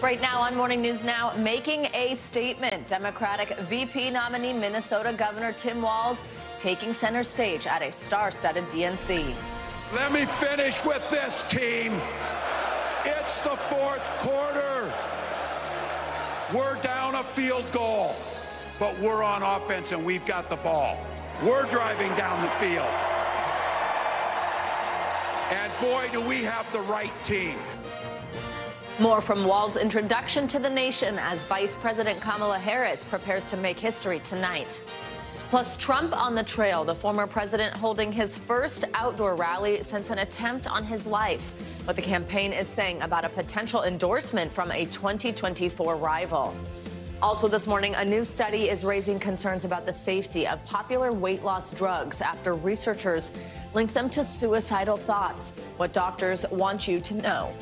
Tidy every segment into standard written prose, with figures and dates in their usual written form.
Right now on Morning News Now, making a statement. Democratic VP nominee Minnesota Governor Tim Walz taking center stage at a star-studded DNC. Let me finish with this, team. It's the fourth quarter. We're down a field goal, but we're on offense and we've got the ball. We're driving down the field. And boy, do we have the right team. More from Walz's introduction to the nation as Vice President Kamala Harris prepares to make history tonight. Plus, Trump on the trail, the former president holding his first outdoor rally since an attempt on his life. What the campaign is saying about a potential endorsement from a 2024 rival. Also this morning, a new study is raising concerns about the safety of popular weight loss drugs after researchers linked them to suicidal thoughts. What doctors want you to know.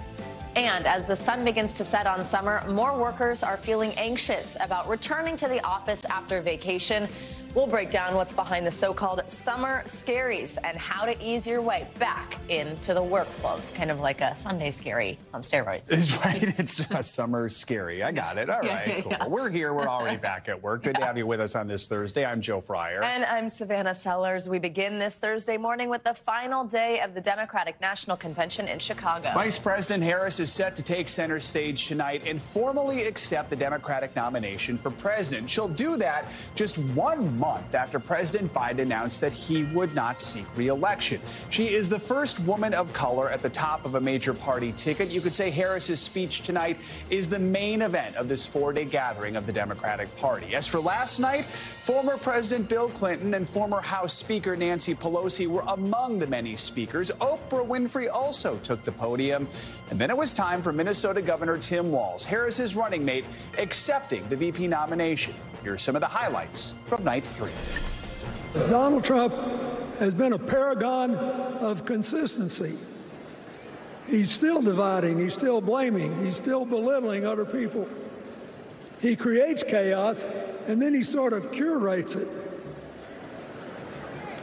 And as the sun begins to set on summer, more workers are feeling anxious about returning to the office after vacation. We'll break down what's behind the so-called summer scaries and how to ease your way back into the workflow. It's kind of like a Sunday scary on steroids. It's right. It's a summer scary. I got it. All right, cool. Yeah. We're here. We're already back at work. Good to have you with us on this Thursday. I'm Joe Fryer. And I'm Savannah Sellers. We begin this Thursday morning with the final day of the Democratic National Convention in Chicago. Vice President Harris is set to take center stage tonight and formally accept the Democratic nomination for president. She'll do that just 1 month after President Biden announced that he would not seek re-election. She is the first woman of color at the top of a major party ticket. You could say Harris's speech tonight is the main event of this 4-day gathering of the Democratic Party. As for last night, former President Bill Clinton and former House Speaker Nancy Pelosi were among the many speakers. Oprah Winfrey also took the podium. And then it was time for Minnesota Governor Tim Walz, Harris's running mate, accepting the VP nomination. Here are some of the highlights from night 3. Donald Trump has been a paragon of consistency. He's still dividing, he's still blaming, he's still belittling other people. He creates chaos, and then he sort of curates it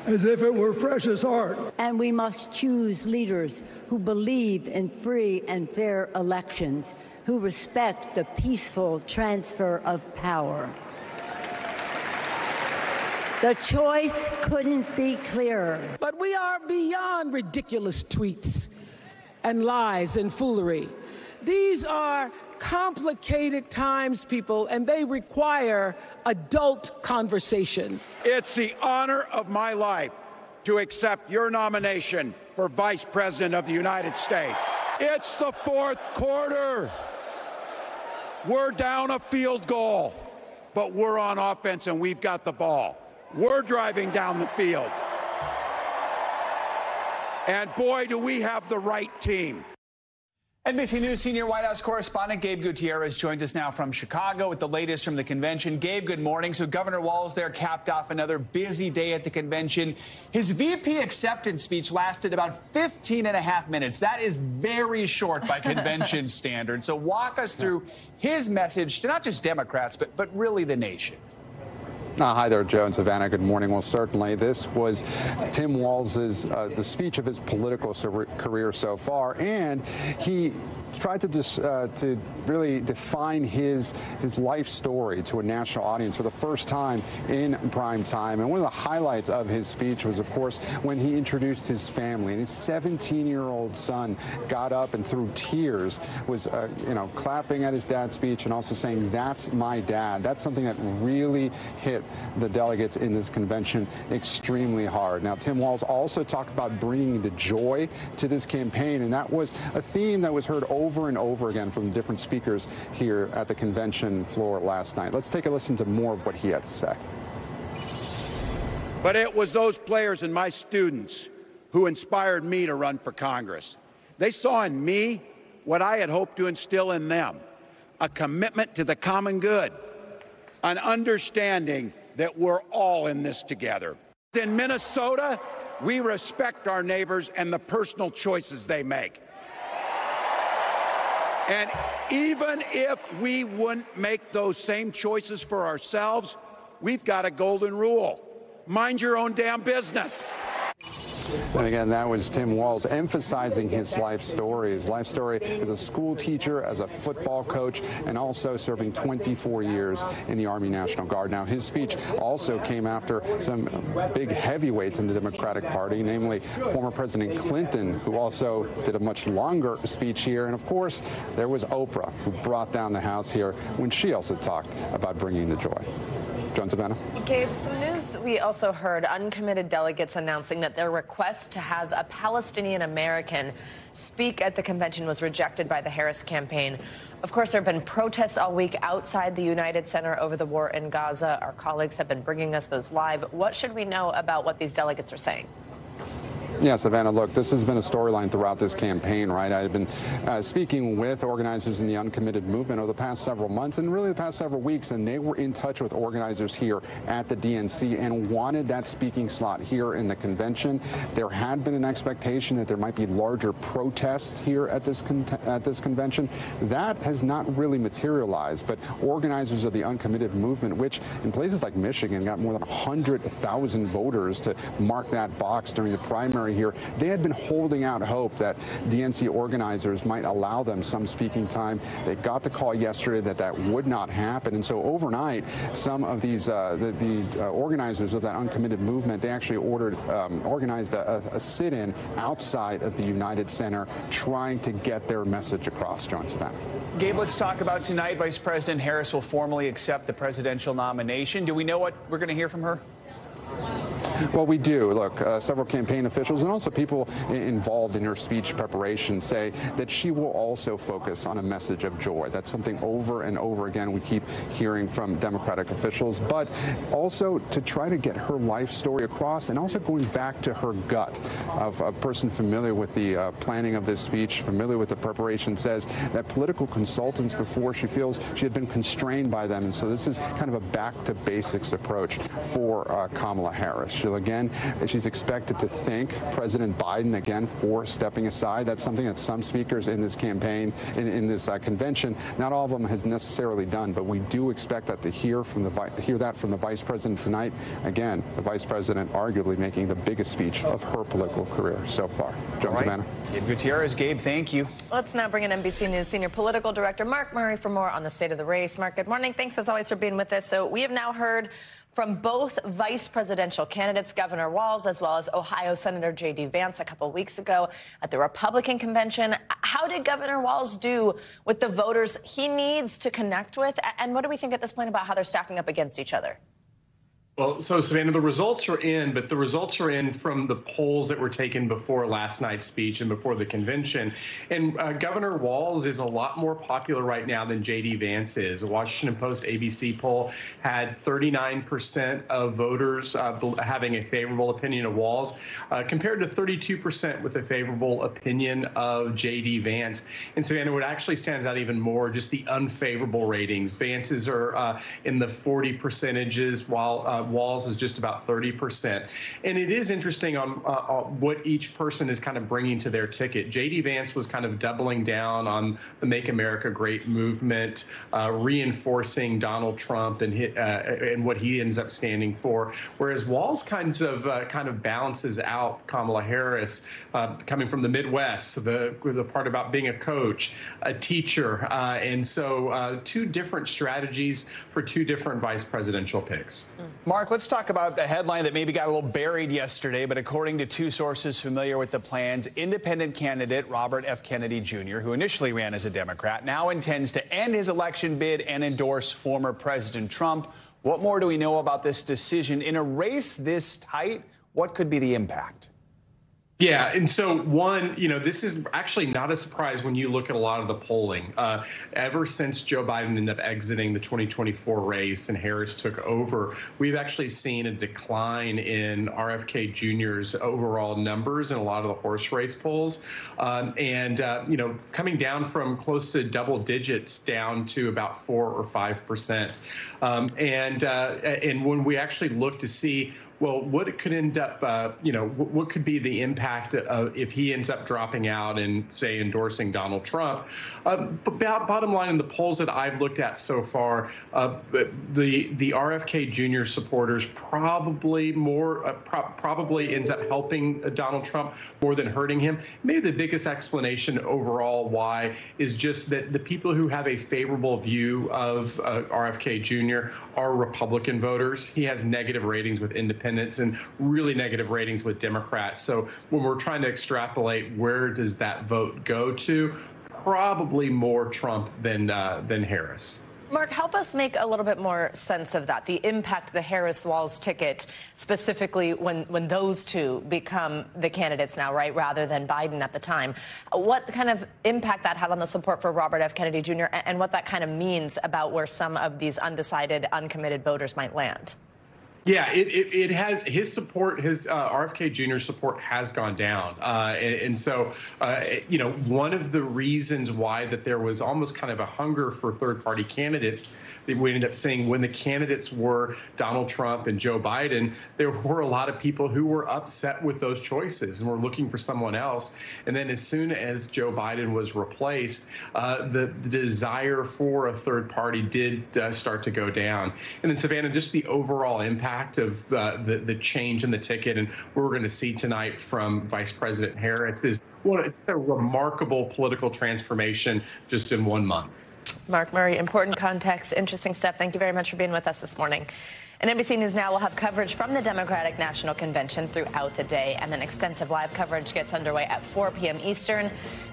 as if it were precious art. And we must choose leaders who believe in free and fair elections, who respect the peaceful transfer of power. The choice couldn't be clearer. But we are beyond ridiculous tweets and lies and foolery. These are complicated times, people, and they require adult conversation. It's the honor of my life to accept your nomination for Vice President of the United States. It's the fourth quarter. We're down a field goal, but we're on offense and we've got the ball. We're driving down the field. And boy, do we have the right team. NBC News senior White House correspondent Gabe Gutierrez joins us now from Chicago with the latest from the convention. Gabe, good morning. So Governor Walz there capped off another busy day at the convention. His VP acceptance speech lasted about 15.5 minutes. That is very short by convention standards. So walk us through his message to not just Democrats, but really the nation. Hi there, Joe and Savannah. Good morning. Well, certainly this was Tim Walz's the speech of his political career so far, and he tried to really define his life story to a national audience for the first time in prime time. And one of the highlights of his speech was, of course, when he introduced his family, and his 17-year-old son got up and through tears was clapping at his dad's speech and also saying, "That's my dad." That's something that really hit the delegates in this convention extremely hard. Now, Tim Walz also talked about bringing the joy to this campaign, and that was a theme that was heard over and over again from different speakers here at the convention floor last night. Let's take a listen to more of what he had to say. But it was those players and my students who inspired me to run for Congress. They saw in me what I had hoped to instill in them, a commitment to the common good, an understanding that we're all in this together. In Minnesota, we respect our neighbors and the personal choices they make. And even if we wouldn't make those same choices for ourselves, we've got a golden rule. Mind your own damn business. And again, that was Tim Walz emphasizing his life story. His life story as a school teacher, as a football coach, and also serving 24 years in the Army National Guard. Now, his speech also came after some big heavyweights in the Democratic Party, namely former President Clinton, who also did a much longer speech here. And of course, there was Oprah, who brought down the House here when she also talked about bringing the joy. Joan Savannah. Gabe, some news we also heard, uncommitted delegates announcing that their request to have a Palestinian American speak at the convention was rejected by the Harris campaign. Of course, there have been protests all week outside the United Center over the war in Gaza. Our colleagues have been bringing us those live. What should we know about what these delegates are saying? Yeah, Savannah, look, this has been a storyline throughout this campaign, right? I've been speaking with organizers in the uncommitted movement over the past several months and really the past several weeks, and they were in touch with organizers here at the DNC and wanted that speaking slot here in the convention. There had been an expectation that there might be larger protests here at this convention. That has not really materialized, but organizers of the uncommitted movement, which in places like Michigan got more than 100,000 voters to mark that box during the primary here, they had been holding out hope that DNC organizers might allow them some speaking time. They got the call yesterday that that would not happen, and so overnight, some of these organizers of that uncommitted movement, they actually organized a sit-in outside of the United Center, trying to get their message across. John Savannah. Gabe, let's talk about tonight. Vice President Harris will formally accept the presidential nomination. Do we know what we're going to hear from her? Well, we do. Look, several campaign officials and also people involved in her speech preparation say that she will also focus on a message of joy. That's something over and over again we keep hearing from Democratic officials, but also to try to get her life story across and also going back to her gut. Of a person familiar with the planning of this speech, familiar with the preparation, says that political consultants before she feels she had been constrained by them, and so this is kind of a back-to-basics approach for Kamala Harris. She's expected to thank President Biden again for stepping aside. That's something that some speakers in this campaign, in this convention, not all of them has necessarily done, but we do expect that to hear that from the vice president tonight. Again, the vice president arguably making the biggest speech of her political career so far. Joan Savannah. Gabe Gutierrez. Gabe, thank you. Let's now bring in NBC News senior political director Mark Murray for more on the state of the race. Mark, good morning. Thanks as always for being with us. So we have now heard from both vice presidential candidates, Governor Walz, as well as Ohio Senator J.D. Vance a couple weeks ago at the Republican convention. How did Governor Walz do with the voters he needs to connect with? And what do we think at this point about how they're stacking up against each other? Well, so Savannah, the results are in, but the results are in from the polls that were taken before last night's speech and before the convention. And Governor Walz is a lot more popular right now than J.D. Vance is. A Washington Post ABC poll had 39% of voters having a favorable opinion of Walz, compared to 32% with a favorable opinion of J.D. Vance. And Savannah, what actually stands out even more, just the unfavorable ratings. Vance's are in the 40 percentages, while Walz is just about 30%. And it is interesting on what each person is kind of bringing to their ticket. J.D. Vance was kind of doubling down on the Make America Great movement, reinforcing Donald Trump and what he ends up standing for, whereas Walz kind of balances out Kamala Harris, coming from the Midwest, the part about being a coach, a teacher, and so two different strategies for two different vice presidential picks. Mark, let's talk about a headline that maybe got a little buried yesterday, but according to two sources familiar with the plans, independent candidate Robert F. Kennedy Jr., who initially ran as a Democrat, now intends to end his election bid and endorse former President Trump. What more do we know about this decision? In a race this tight, what could be the impact? Yeah, and so one, this is actually not a surprise when you look at a lot of the polling. Ever since Joe Biden ended up exiting the 2024 race and Harris took over, we've actually seen a decline in RFK Jr.'s overall numbers in a lot of the horse race polls, coming down from close to double digits down to about 4 or 5%. And when we actually look to see well, what it could end up, what could be the impact of if he ends up dropping out and, say, endorsing Donald Trump. But bottom line, in the polls that I've looked at so far, the RFK Jr. supporters probably ends up helping Donald Trump more than hurting him. Maybe the biggest explanation overall why is just that the people who have a favorable view of RFK Jr. are Republican voters. He has negative ratings with independents and really negative ratings with Democrats. So when we're trying to extrapolate, where does that vote go to? Probably more Trump than Harris. Mark, help us make a little bit more sense of that, the impact the Harris-Walz ticket, specifically when those two become the candidates now, right, rather than Biden at the time. What kind of impact that had on the support for Robert F. Kennedy Jr. and what that kind of means about where some of these undecided, uncommitted voters might land? Yeah, it has his support, his RFK Jr. support has gone down. And so, one of the reasons why that there was almost kind of a hunger for third party candidates that we ended up seeing when the candidates were Donald Trump and Joe Biden, there were a lot of people who were upset with those choices and were looking for someone else. And then as soon as Joe Biden was replaced, the desire for a third party did start to go down. And then, Savannah, just the overall impact of the change in the ticket and what we're going to see tonight from Vice President Harris is a remarkable political transformation just in 1 month. Mark Murray, important context, interesting stuff. Thank you very much for being with us this morning. And NBC News Now will have coverage from the Democratic National Convention throughout the day, and then extensive live coverage gets underway at 4 p.m. Eastern.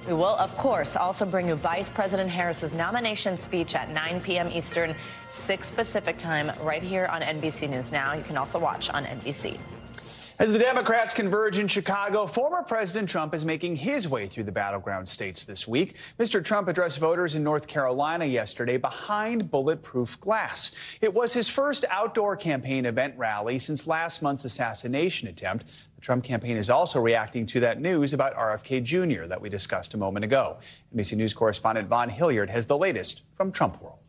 We will, of course, also bring you Vice President Harris's nomination speech at 9 p.m. Eastern, 6 Pacific time, right here on NBC News Now. You can also watch on NBC. As the Democrats converge in Chicago, former President Trump is making his way through the battleground states this week. Mr. Trump addressed voters in North Carolina yesterday behind bulletproof glass. It was his first outdoor campaign event rally since last month's assassination attempt. The Trump campaign is also reacting to that news about RFK Jr. that we discussed a moment ago. NBC News correspondent Von Hilliard has the latest from Trump World.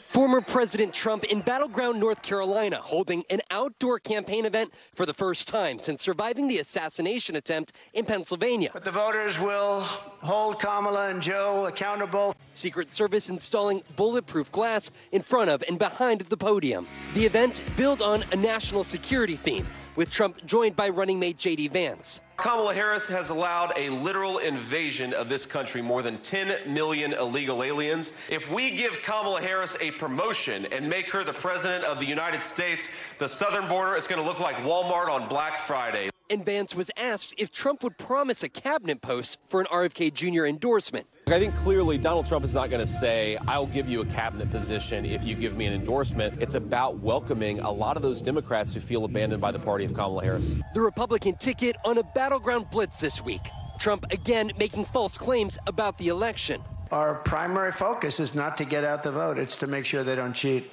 Former President Trump in battleground North Carolina holding an outdoor campaign event for the first time since surviving the assassination attempt in Pennsylvania. But the voters will hold Kamala and Joe accountable. Secret Service installing bulletproof glass in front of and behind the podium. The event built on a national security theme, with Trump joined by running mate J.D. Vance. Kamala Harris has allowed a literal invasion of this country, more than 10 million illegal aliens. If we give Kamala Harris a promotion and make her the president of the United States, the southern border is going to look like Walmart on Black Friday. And Vance was asked if Trump would promise a cabinet post for an RFK Jr. endorsement. I think clearly Donald Trump is not going to say, I'll give you a cabinet position if you give me an endorsement. It's about welcoming a lot of those Democrats who feel abandoned by the party of Kamala Harris. The Republican ticket on a battleground blitz this week. Trump again making false claims about the election. Our primary focus is not to get out the vote. It's to make sure they don't cheat,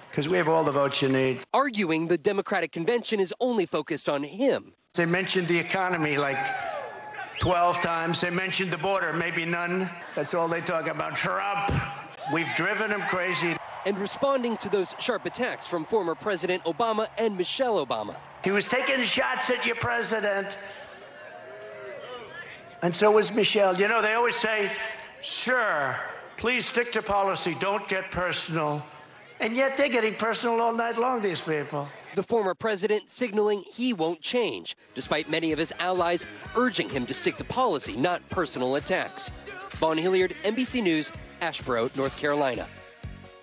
because we have all the votes you need. Arguing the Democratic convention is only focused on him. They mentioned the economy like 12 times. They mentioned the border, maybe none. That's all they talk about. Trump. We've driven him crazy. And responding to those sharp attacks from former President Obama and Michelle Obama. He was taking shots at your president. And so was Michelle. You know, they always say, sure, please stick to policy. Don't get personal. And yet they're getting personal all night long, these people. The former president signaling he won't change, despite many of his allies urging him to stick to policy, not personal attacks. Von Hilliard, NBC News, Asheboro, North Carolina.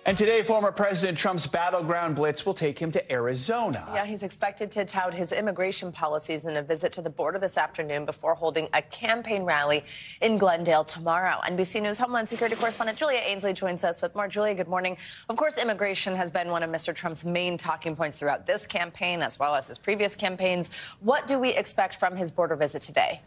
And today, former President Trump's battleground blitz will take him to Arizona. Yeah, he's expected to tout his immigration policies in a visit to the border this afternoon before holding a campaign rally in Glendale tomorrow. NBC News Homeland Security correspondent Julia Ainsley joins us with more. Julia, good morning. Of course, immigration has been one of Mr. Trump's main talking points throughout this campaign, as well as his previous campaigns. What do we expect from his border visit today?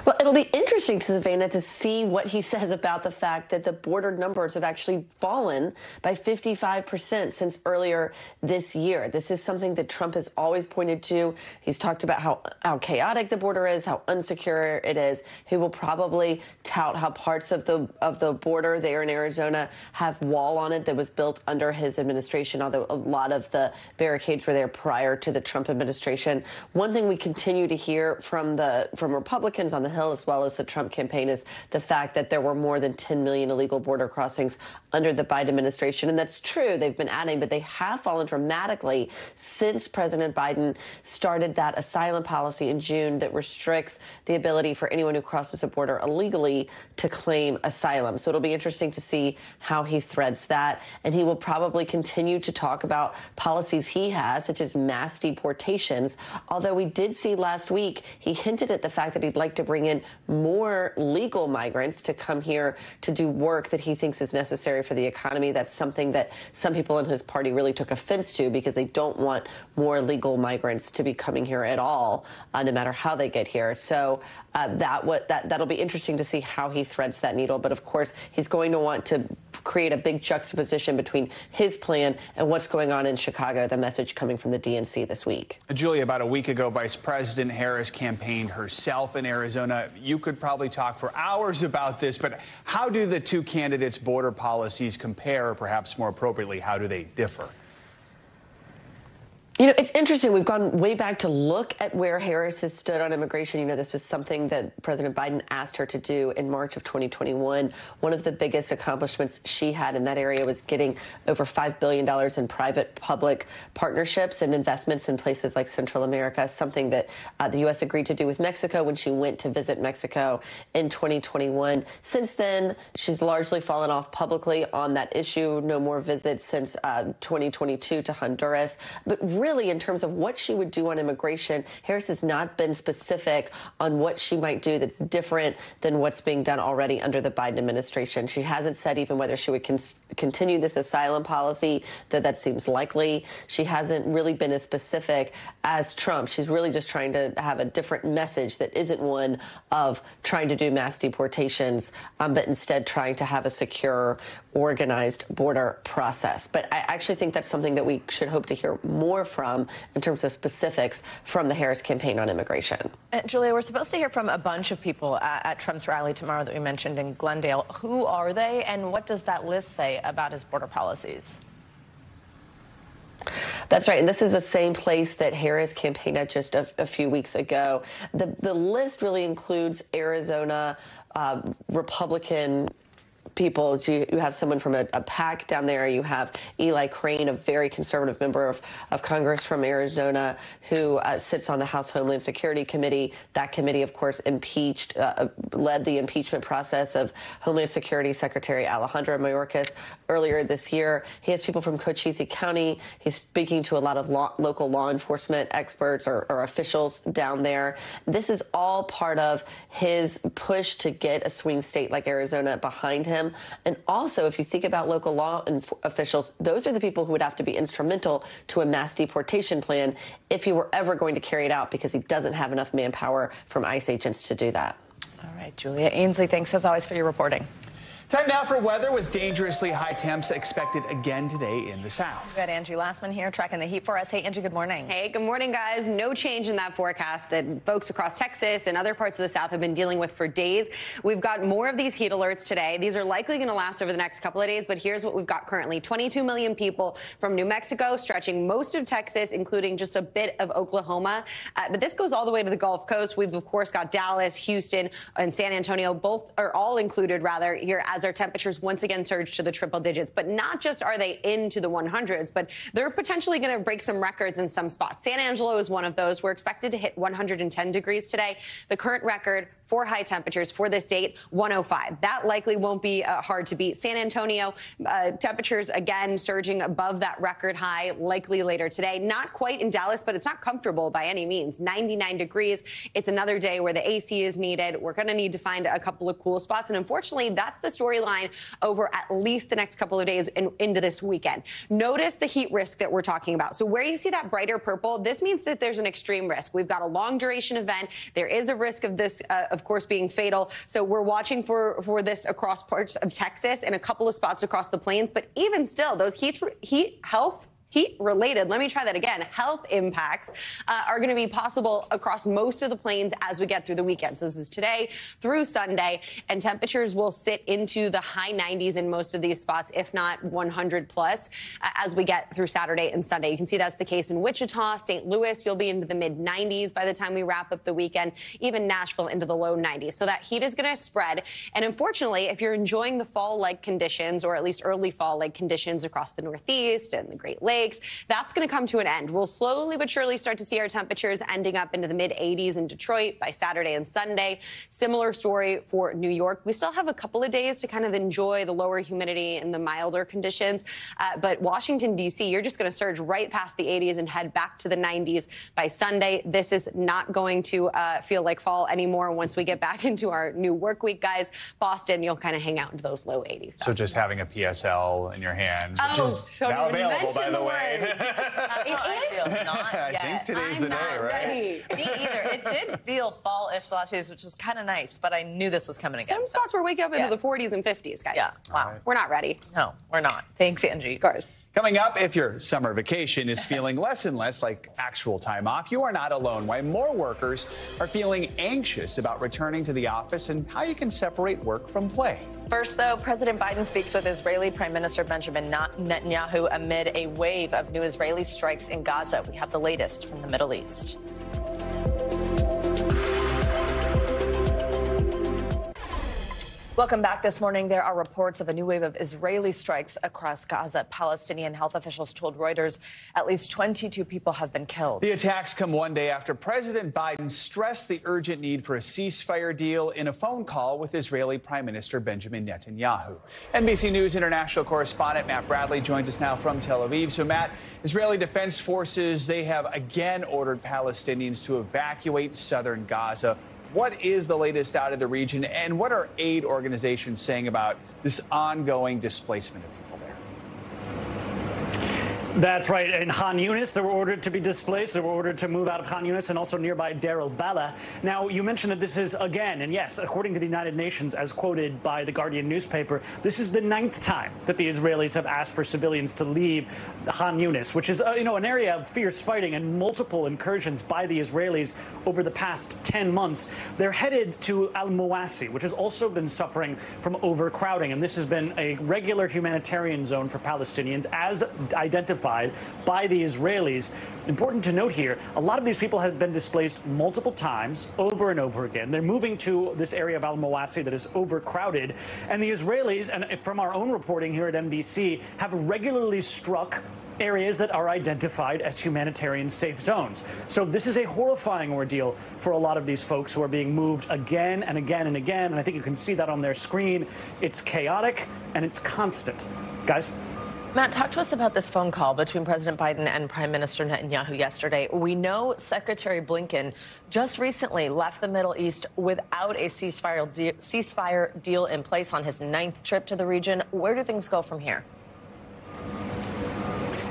Well, it'll be interesting, Savannah, to see what he says about the fact that the border numbers have actually fallen by 55% since earlier this year. This is something that Trump has always pointed to. He's talked about how chaotic the border is, how unsecure it is. He will probably tout how parts of the border there in Arizona have wall on it that was built under his administration, although a lot of the barricades were there prior to the Trump administration. One thing we continue to hear from Republicans on the Hill, as well as the Trump campaign, is the fact that there were more than 10 million illegal border crossings under the Biden administration. And that's true. They've been adding, but they have fallen dramatically since President Biden started that asylum policy in June that restricts the ability for anyone who crosses a border illegally to claim asylum. So it'll be interesting to see how he threads that. And he will probably continue to talk about policies he has, such as mass deportations. Although we did see last week, he hinted at the fact that he'd like to bring in more legal migrants to come here to do work that he thinks is necessary for the economy. That's something that some people in his party really took offense to, because they don't want more legal migrants to be coming here at all, no matter how they get here. So that'll be interesting to see how he threads that needle. But of course, he's going to want to create a big juxtaposition between his plan and what's going on in Chicago, the message coming from the DNC this week. Julia, about a week ago, Vice President Harris campaigned herself in Arizona. You could probably talk for hours about this, but how do the two candidates' border policies compare, or perhaps more appropriately, how do they differ? You know, it's interesting. We've gone way back to look at where Harris has stood on immigration. You know, this was something that President Biden asked her to do in March of 2021. One of the biggest accomplishments she had in that area was getting over $5 billion in private-public partnerships and investments in places like Central America, something that the U.S. agreed to do with Mexico when she went to visit Mexico in 2021. Since then, she's largely fallen off publicly on that issue. No more visits since 2022 to Honduras. But really, in terms of what she would do on immigration, Harris has not been specific on what she might do that's different than what's being done already under the Biden administration. She hasn't said even whether she would continue this asylum policy, though that seems likely. She hasn't really been as specific as Trump. She's really just trying to have a different message that isn't one of trying to do mass deportations, but instead trying to have a secure, organized border process. But I actually think that's something that we should hope to hear more from in terms of specifics from the Harris campaign on immigration. Julia, we're supposed to hear from a bunch of people at Trump's rally tomorrow that we mentioned in Glendale. Who are they, and what does that list say about his border policies? That's right. And this is the same place that Harris campaigned at just a few weeks ago. The list really includes Arizona Republican people. You have someone from a PAC down there. You have Eli Crane, a very conservative member of Congress from Arizona, who sits on the House Homeland Security Committee. That committee, of course, led the impeachment process of Homeland Security Secretary Alejandro Mayorkas earlier this year. He has people from Cochise County. He's speaking to a lot of local law enforcement experts or officials down there. This is all part of his push to get a swing state like Arizona behind him. And also, if you think about local law officials, those are the people who would have to be instrumental to a mass deportation plan if he were ever going to carry it out, because he doesn't have enough manpower from ICE agents to do that. All right, Julia Ainsley, thanks as always for your reporting. Time now for weather, with dangerously high temps expected again today in the south. We've got Angie Lastman here tracking the heat for us. Hey, Angie, good morning. Hey, good morning, guys. No change in that forecast that folks across Texas and other parts of the south have been dealing with for days. We've got more of these heat alerts today. These are likely going to last over the next couple of days, but here's what we've got currently. 22 million people from New Mexico, stretching most of Texas, including just a bit of Oklahoma. But this goes all the way to the Gulf Coast. We've, of course, got Dallas, Houston, and San Antonio, all included, here, as our temperatures once again surge to the triple digits. But not just are they into the 100s, but they're potentially going to break some records in some spots. San Angelo is one of those. We're expected to hit 110 degrees today. The current record for high temperatures for this date, 105. That likely won't be hard to beat. San Antonio, temperatures again surging above that record high, likely later today. Not quite in Dallas, but it's not comfortable by any means. 99 degrees. It's another day where the AC is needed. We're going to need to find a couple of cool spots. And unfortunately, that's the story storyline over at least the next couple of days and into this weekend. Notice the heat risk that we're talking about. So where you see that brighter purple, this means that there's an extreme risk. We've got a long duration event. There is a risk of this, of course, being fatal. So we're watching for this across parts of Texas and a couple of spots across the plains. But even still, those heat-related, let me try that again, health impacts are going to be possible across most of the plains as we get through the weekend. So this is today through Sunday, and temperatures will sit into the high 90s in most of these spots, if not 100 plus, as we get through Saturday and Sunday. You can see that's the case in Wichita, St. Louis. You'll be into the mid 90s by the time we wrap up the weekend, even Nashville into the low 90s. So that heat is going to spread. And unfortunately, if you're enjoying the fall-like conditions, or at least early fall-like conditions across the Northeast and the Great Lakes, that's going to come to an end. We'll slowly but surely start to see our temperatures ending up into the mid 80s in Detroit by Saturday and Sunday. Similar story for New York. We still have a couple of days to kind of enjoy the lower humidity and the milder conditions. But Washington, D.C., you're just going to surge right past the 80s and head back to the 90s by Sunday. This is not going to feel like fall anymore once we get back into our new work week, guys. Boston, you'll kind of hang out into those low 80s. So just having a PSL in your hand, which is now available, by the way. I think today's the day, right? Me either. It did feel fall-ish the last few days, which is kind of nice, but I knew this was coming again. Some spots were waking up into the 40s and 50s, guys. Yeah. Wow. We're not ready. No, we're not. Thanks, Angie. Of course. Coming up, if your summer vacation is feeling less and less like actual time off, you are not alone. Why more workers are feeling anxious about returning to the office and how you can separate work from play. First, though, President Biden speaks with Israeli Prime Minister Benjamin Netanyahu amid a wave of new Israeli strikes in Gaza. We have the latest from the Middle East. Welcome back this morning. There are reports of a new wave of Israeli strikes across Gaza. Palestinian health officials told Reuters at least 22 people have been killed. The attacks come one day after President Biden stressed the urgent need for a ceasefire deal in a phone call with Israeli Prime Minister Benjamin Netanyahu. NBC News international correspondent Matt Bradley joins us now from Tel Aviv. So, Matt, Israeli Defense Forces, they have again ordered Palestinians to evacuate southern Gaza. What is the latest out of the region, and what are aid organizations saying about this ongoing displacement of people there? That's right. In Khan Yunis, they were ordered to be displaced. They were ordered to move out of Khan Yunis and also nearby Deir el-Balah. Now, you mentioned that this is, again, and yes, according to the United Nations, as quoted by the Guardian newspaper, this is the 9th time that the Israelis have asked for civilians to leave Khan Yunis, which is, an area of fierce fighting and multiple incursions by the Israelis over the past 10 months. They're headed to al-Mawasi, which has also been suffering from overcrowding, and this has been a regular humanitarian zone for Palestinians, as identified by the Israelis. Important to note here, a lot of these people have been displaced multiple times, over and over again. They're moving to this area of al-Mawasi that is overcrowded, and the Israelis, and from our own reporting here at NBC, have regularly struck areas that are identified as humanitarian safe zones. So this is a horrifying ordeal for a lot of these folks who are being moved again and again and again, and I think you can see that on their screen. It's chaotic and it's constant. Guys? Matt, talk to us about this phone call between President Biden and Prime Minister Netanyahu yesterday. We know Secretary Blinken just recently left the Middle East without a ceasefire deal in place on his 9th trip to the region. Where do things go from here?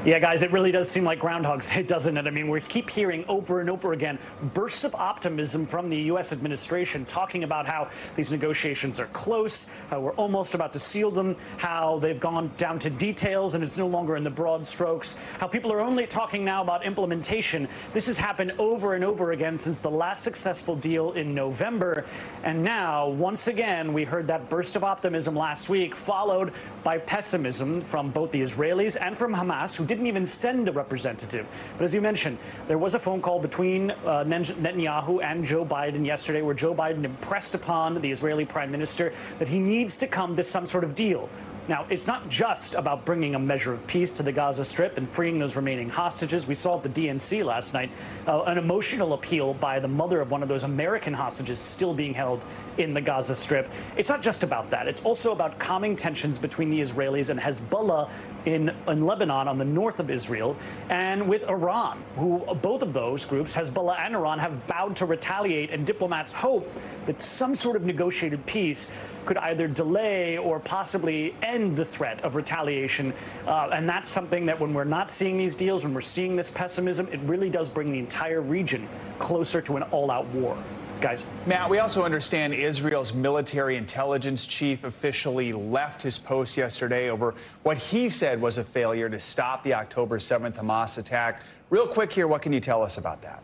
Yeah, guys, it really does seem like Groundhog's Day, doesn't it? I mean, we keep hearing over and over again bursts of optimism from the U.S. administration talking about how these negotiations are close, how we're almost about to seal them, how they've gone down to details and it's no longer in the broad strokes, how people are only talking now about implementation. This has happened over and over again since the last successful deal in November. And now, once again, we heard that burst of optimism last week, followed by pessimism from both the Israelis and from Hamas, who didn't even send a representative. But as you mentioned, there was a phone call between Netanyahu and Joe Biden yesterday where Joe Biden impressed upon the Israeli prime minister that he needs to come to some sort of deal Now, it's not just about bringing a measure of peace to the Gaza Strip and freeing those remaining hostages. We saw at the DNC last night an emotional appeal by the mother of one of those American hostages still being held in the Gaza Strip. It's not just about that. It's also about calming tensions between the Israelis and Hezbollah in Lebanon on the north of Israel, and with Iran, who both of those groups, Hezbollah and Iran, have vowed to retaliate, and diplomats hope that some sort of negotiated peace could either delay or possibly end the threat of retaliation. And that's something that when we're not seeing these deals, when we're seeing this pessimism, it really does bring the entire region closer to an all-out war. Guys. Matt, we also understand Israel's military intelligence chief officially left his post yesterday over what he said was a failure to stop the October 7th Hamas attack. Real quick here, what can you tell us about that?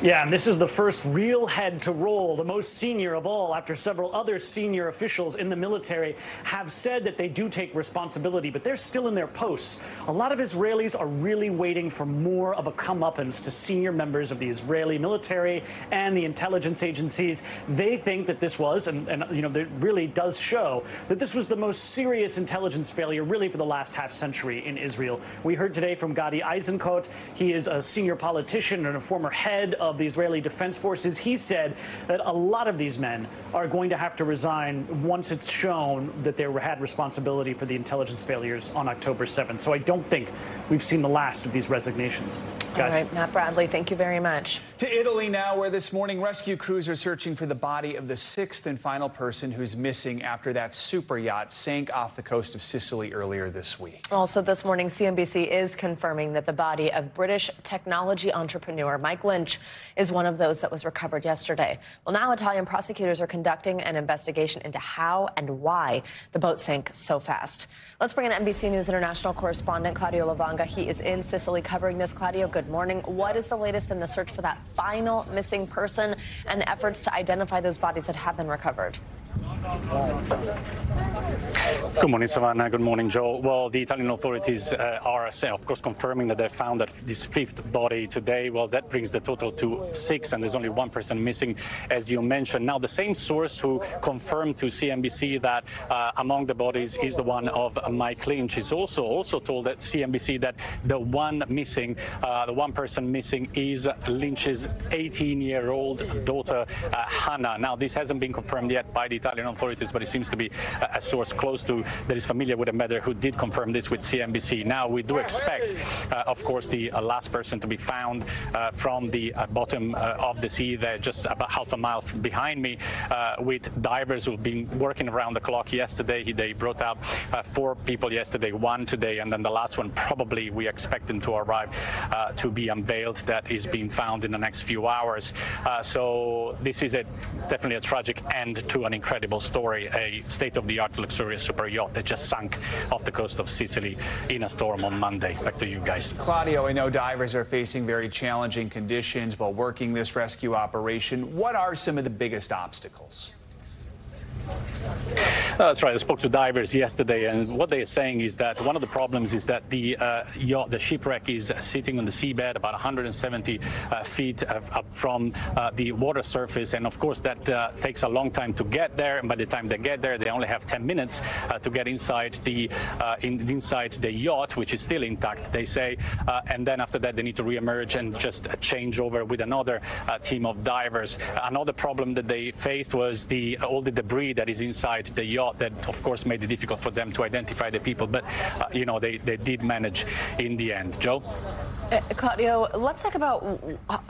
Yeah, and this is the first real head to roll, the most senior of all, after several other senior officials in the military have said that they do take responsibility, but they're still in their posts. A lot of Israelis are really waiting for more of a comeuppance to senior members of the Israeli military and the intelligence agencies. They think that this was, and you know, it really does show that this was the most serious intelligence failure really for the last half century in Israel. We heard today from Gadi Eisenkot. He is a senior politician and a former head of the Israeli Defense Forces. He said that a lot of these men are going to have to resign once it's shown that they had responsibility for the intelligence failures on October 7th. So I don't think we've seen the last of these resignations. Guys. All right, Matt Bradley, thank you very much. To Italy now, where this morning rescue crews are searching for the body of the sixth and final person who's missing after that super yacht sank off the coast of Sicily earlier this week. Also this morning, CNBC is confirming that the body of British technology entrepreneur Mike Lynch is one of those that was recovered yesterday. Well, now Italian prosecutors are conducting an investigation into how and why the boat sank so fast. Let's bring in NBC News International correspondent Claudio Lavanga. He is in Sicily covering this. Claudio, good morning. What is the latest in the search for that final missing person and efforts to identify those bodies that have been recovered? Good morning, Savannah. Good morning, Joe. Well, the Italian authorities are, of course, confirming that they found this fifth body today. Well, that brings the total to 6, and there's only one person missing, as you mentioned. Now, the same source who confirmed to CNBC that among the bodies is the one of Mike Lynch is also told at CNBC that the one person missing is Lynch's 18-year-old daughter, Hannah. Now, this hasn't been confirmed yet by the Italian authorities, but it seems to be a source close to that is familiar with the matter who did confirm this with CNBC. Now, we do expect, of course, the last person to be found from the bottom of the sea there, just about half a mile behind me, with divers who've been working around the clock yesterday. They brought out 4 people yesterday, 1 today, and then the last one probably we expect them to arrive to be unveiled. That is being found in the next few hours. So this is definitely a tragic end to an incredible story, a state-of-the-art luxurious super yacht that just sank off the coast of Sicily in a storm on Monday. Back to you guys. Claudio, I know divers are facing very challenging conditions while working this rescue operation. What are some of the biggest obstacles? That's right. I spoke to divers yesterday, and what they're saying is that one of the problems is that the yacht, the shipwreck, is sitting on the seabed about 170 feet up from the water surface, and of course that takes a long time to get there. And by the time they get there, they only have 10 minutes to get inside the yacht, which is still intact, they say, and then after that they need to re-emerge and just change over with another team of divers. Another problem that they faced was all the debris that is inside the yacht that, of course, made it difficult for them to identify the people. But, they did manage in the end. Joe? Claudio, let's talk about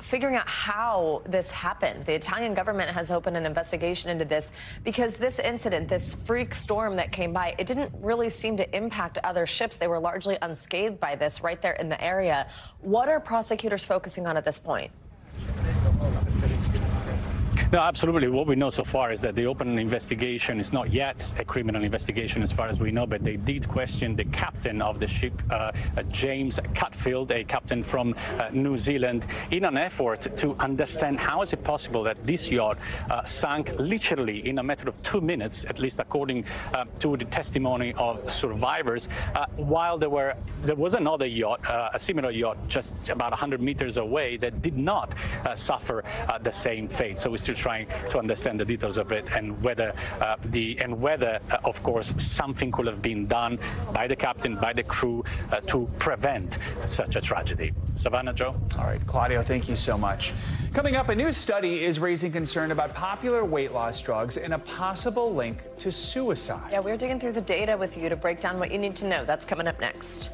figuring out how this happened. The Italian government has opened an investigation into this because this incident, this freak storm that came by, it didn't really seem to impact other ships. They were largely unscathed by this right there in the area. What are prosecutors focusing on at this point? No, absolutely. What we know so far is that they opened an investigation. It's not yet a criminal investigation as far as we know, but they did question the captain of the ship, James Cutfield, a captain from New Zealand, in an effort to understand how is it possible that this yacht sank literally in a matter of 2 minutes, at least according to the testimony of survivors, while there was another yacht, a similar yacht, just about 100 meters away that did not suffer the same fate. So we're still trying to understand the details of it and whether, of course, something could have been done by the captain, by the crew, to prevent such a tragedy. Savannah, Joe? All right, Claudio, thank you so much. Coming up, a new study is raising concern about popular weight loss drugs and a possible link to suicide. Yeah, we're digging through the data with you to break down what you need to know. That's coming up next.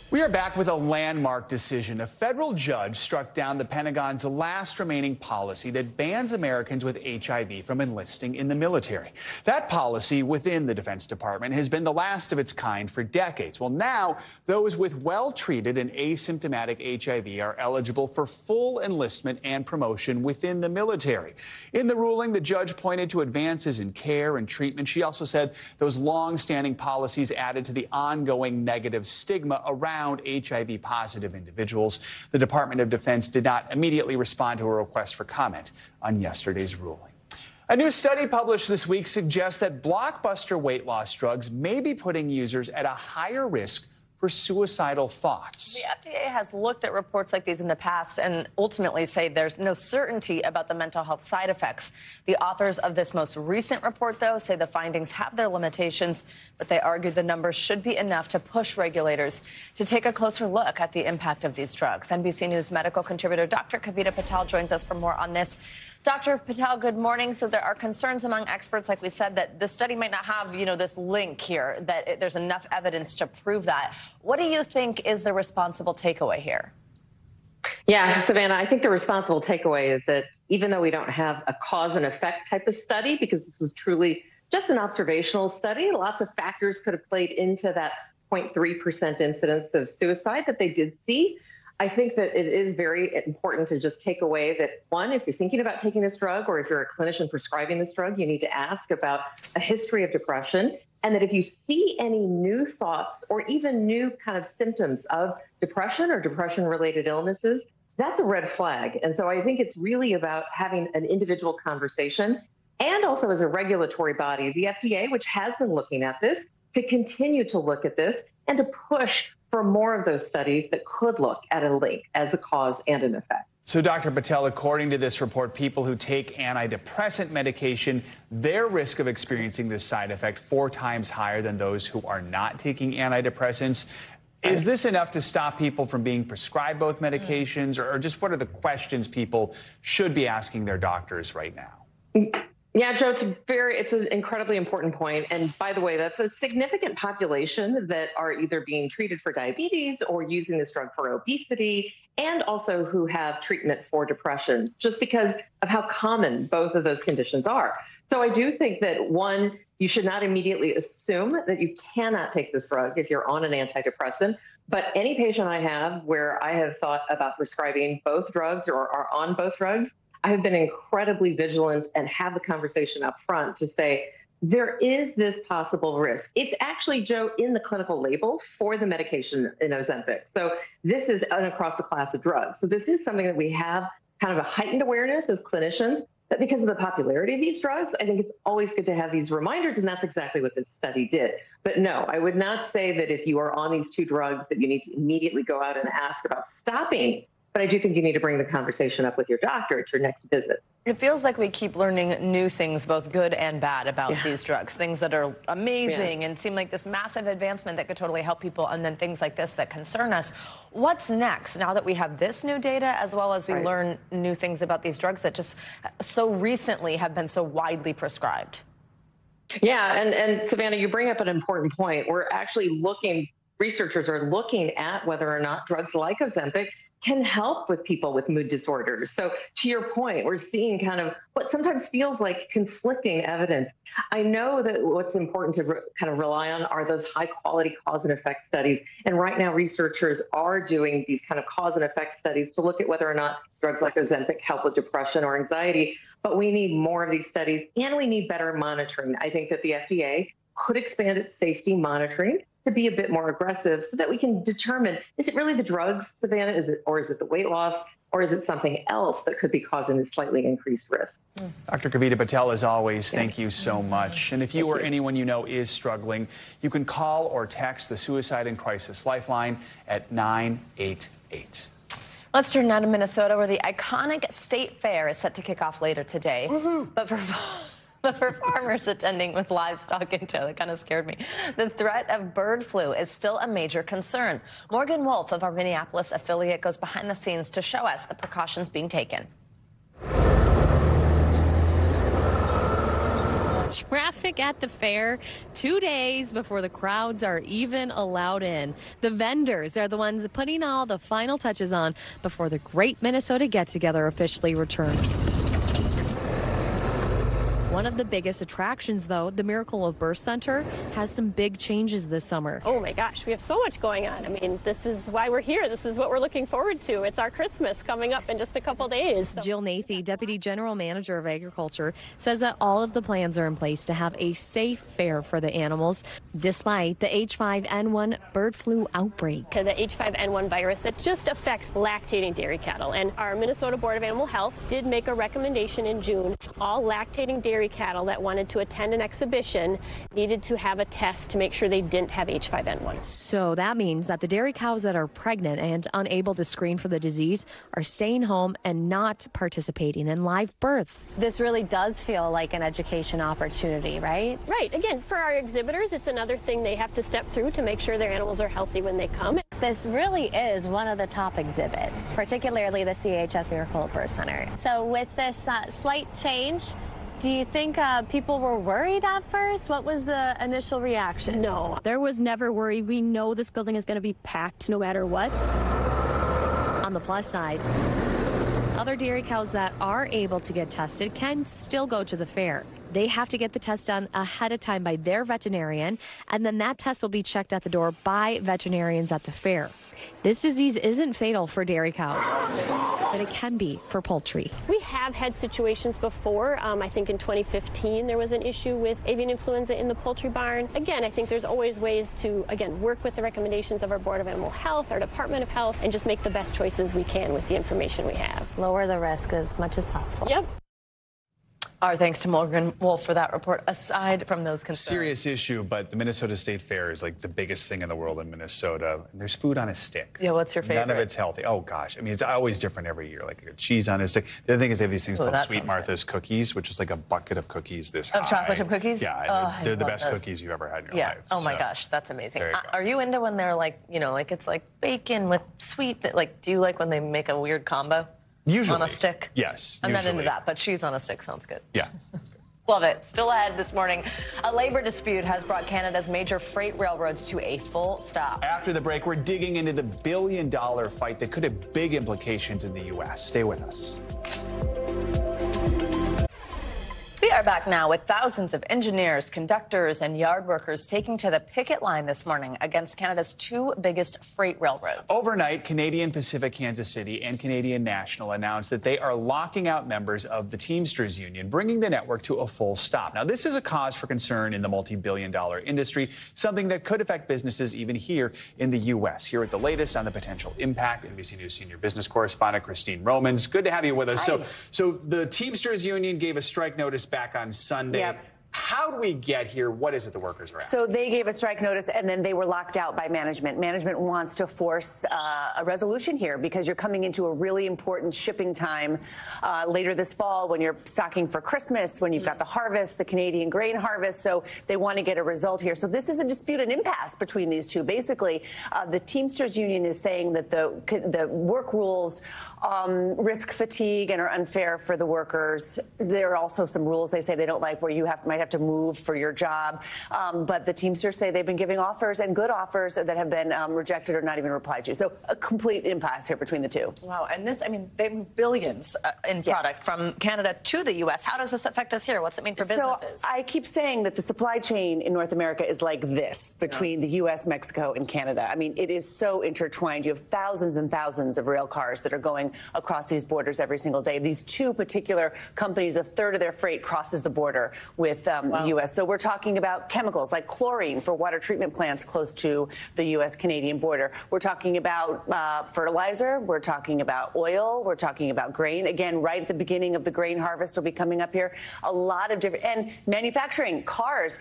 We are back with a landmark decision. A federal judge struck down the Pentagon's last remaining policy that bans Americans with HIV from enlisting in the military. That policy within the Defense Department has been the last of its kind for decades. Well, now those with well-treated and asymptomatic HIV are eligible for full enlistment and promotion within the military. In the ruling, the judge pointed to advances in care and treatment. She also said those long-standing policies added to the ongoing negative stigma around HIV-positive individuals. The Department of Defense did not immediately respond to a request for comment on yesterday's ruling. A new study published this week suggests that blockbuster weight loss drugs may be putting users at a higher risk for suicidal thoughts. The FDA has looked at reports like these in the past and ultimately say there's no certainty about the mental health side effects. The authors of this most recent report, though, say the findings have their limitations, but they argue the numbers should be enough to push regulators to take a closer look at the impact of these drugs. NBC News medical contributor Dr. Kavita Patel joins us for more on this. Dr. Patel, good morning. So there are concerns among experts, like we said, that the study might not have, this link here, that there's enough evidence to prove that. What do you think is the responsible takeaway here? Yeah, Savannah, I think the responsible takeaway is that even though we don't have a cause and effect type of study, because this was truly just an observational study, lots of factors could have played into that 0.3% incidence of suicide that they did see. I think that it is very important to just take away that, one, if you're thinking about taking this drug or if you're a clinician prescribing this drug, you need to ask about a history of depression. And that if you see any new thoughts or even new kind of symptoms of depression or depression-related illnesses, that's a red flag. And so I think it's really about having an individual conversation and also as a regulatory body, the FDA, which has been looking at this, to continue to look at this and to push for more of those studies that could look at a link as a cause and an effect. So, Dr. Patel, according to this report, people who take antidepressant medication, their risk of experiencing this side effect 4 times higher than those who are not taking antidepressants. Is this enough to stop people from being prescribed both medications, or just what are the questions people should be asking their doctors right now? Yeah, Joe, it's an incredibly important point. And by the way, that's a significant population that are either being treated for diabetes or using this drug for obesity, and also who have treatment for depression, just because of how common both of those conditions are. So I do think that, one, you should not immediately assume that you cannot take this drug if you're on an antidepressant. But any patient I have where I have thought about prescribing both drugs or are on both drugs, I have been incredibly vigilant and have the conversation up front to say, there is this possible risk. It's actually, Joe, in the clinical label for the medication in Ozempic. So this is an across the class of drugs. So this is something that we have kind of a heightened awareness as clinicians, but because of the popularity of these drugs, I think it's always good to have these reminders, and that's exactly what this study did. But no, I would not say that if you are on these 2 drugs that you need to immediately go out and ask about stopping. But I do think you need to bring the conversation up with your doctor at your next visit. It feels like we keep learning new things, both good and bad, about these drugs, things that are amazing and seem like this massive advancement that could totally help people, and then things like this that concern us. What's next now that we have this new data, as well as we learn new things about these drugs that just so recently have been so widely prescribed? Yeah, and Savannah, you bring up an important point. We're actually researchers are looking at whether or not drugs like Ozempic can help with people with mood disorders. So to your point, we're seeing kind of what sometimes feels like conflicting evidence. I know that what's important to kind of rely on are those high quality cause and effect studies. And right now researchers are doing these kind of cause and effect studies to look at whether or not drugs like Ozempic help with depression or anxiety. But we need more of these studies, and we need better monitoring. I think that the FDA could expand its safety monitoring to be a bit more aggressive so that we can determine, is it really the drugs, Savannah, is it the weight loss, or is it something else that could be causing a slightly increased risk? Dr. Kavita Patel, as always, thank you so much. And if you or anyone you know is struggling, you can call or text the Suicide and Crisis Lifeline at 988. Let's turn now to Minnesota, where the iconic state fair is set to kick off later today. But for farmers attending with livestock in tow, that kind of scared me. The threat of bird flu is still a major concern. Morgan Wolf of our Minneapolis affiliate goes behind the scenes to show us the precautions being taken. Traffic at the fair 2 days before the crowds are even allowed in. The vendors are the ones putting all the final touches on before the Great Minnesota Get-Together officially returns. One of the biggest attractions, though, the Miracle of Birth Center, has some big changes this summer. Oh my gosh, we have so much going on. I mean, this is why we're here. This is what we're looking forward to. It's our Christmas coming up in just a couple days. Jill Nathy, Deputy General Manager of Agriculture, says that all of the plans are in place to have a safe fair for the animals, despite the H5N1 bird flu outbreak. The H5N1 virus that just affects lactating dairy cattle. And our Minnesota Board of Animal Health did make a recommendation in June. All lactating dairy cattle that wanted to attend an exhibition needed to have a test to make sure they didn't have H5N1. So that means that the dairy cows that are pregnant and unable to screen for the disease are staying home and not participating in live births. This really does feel like an education opportunity, right? Right. Again, for our exhibitors, it's another thing they have to step through to make sure their animals are healthy when they come. This really is one of the top exhibits, particularly the CHS Miracle of Birth Center. So with this slight change, do you think people were worried at first? What was the initial reaction? No, there was never worry. We know this building is going to be packed no matter what. On the plus side, other dairy cows that are able to get tested can still go to the fair. They have to get the test done ahead of time by their veterinarian, and then that test will be checked at the door by veterinarians at the fair. This disease isn't fatal for dairy cows, but it can be for poultry. We have had situations before. I think in 2015 there was an issue with avian influenza in the poultry barn. Again, I think there's always ways to, work with the recommendations of our Board of Animal Health, our Department of Health, and just make the best choices we can with the information we have. Lower the risk as much as possible. Yep. Our thanks to Morgan Wolf for that report. Aside from those concerns. Serious issue, but the Minnesota State Fair is like the biggest thing in the world in Minnesota. And there's food on a stick. Yeah, what's your favorite? None of it's healthy. Oh, gosh. I mean, it's always different every year. Like cheese on a stick. The other thing is they have these things called Sweet Martha's cookies, which is like a bucket of cookies this high. Of chocolate chip cookies? Yeah, they're the best cookies you've ever had in your life. Oh, my gosh. That's amazing. There you go. Are you into when they're like, it's like bacon with sweet? Do you like when they make a weird combo? Usually. On a stick? Yes. I'm not into that, but cheese on a stick sounds good. Yeah, that's good. Love it. Still ahead this morning, a labor dispute has brought Canada's major freight railroads to a full stop. After the break, we're digging into the billion-dollar fight that could have big implications in the U.S. Stay with us. We are back now with thousands of engineers, conductors, and yard workers taking to the picket line this morning against Canada's two biggest freight railroads. Overnight, Canadian Pacific Kansas City and Canadian National announced that they are locking out members of the Teamsters Union, bringing the network to a full stop. Now, this is a cause for concern in the multi-billion-dollar industry, something that could affect businesses even here in the U.S. Here at the latest on the potential impact, NBC News senior business correspondent Christine Romans. Good to have you with us. So the Teamsters Union gave a strike notice back on Sunday. Yep. How do we get here? What is it the workers are asking? So they gave a strike notice, and then they were locked out by management. Management wants to force a resolution here because you're coming into a really important shipping time later this fall when you're stocking for Christmas, when you've got the harvest, the Canadian grain harvest. So they want to get a result here. So this is a dispute, an impasse between these two. Basically, the Teamsters Union is saying that the work rules risk fatigue and are unfair for the workers. There are also some rules they say they don't like where you might have to move for your job. But the Teamsters say they've been giving offers and good offers that have been rejected or not even replied to. So a complete impasse here between the two. Wow. And this, they move billions in product from Canada to the U.S. How does this affect us here? What's it mean for businesses? So I keep saying that the supply chain in North America is like this between the U.S., Mexico, and Canada. I mean, it is so intertwined. You have thousands and thousands of rail cars that are going across these borders every single day. These two particular companies, a third of their freight crosses the border with the U.S. So we're talking about chemicals like chlorine for water treatment plants close to the U.S.-Canadian border. We're talking about fertilizer. We're talking about oil. We're talking about grain. Again, right at the beginning of the grain harvest will be coming up here. A lot of different, and manufacturing, cars,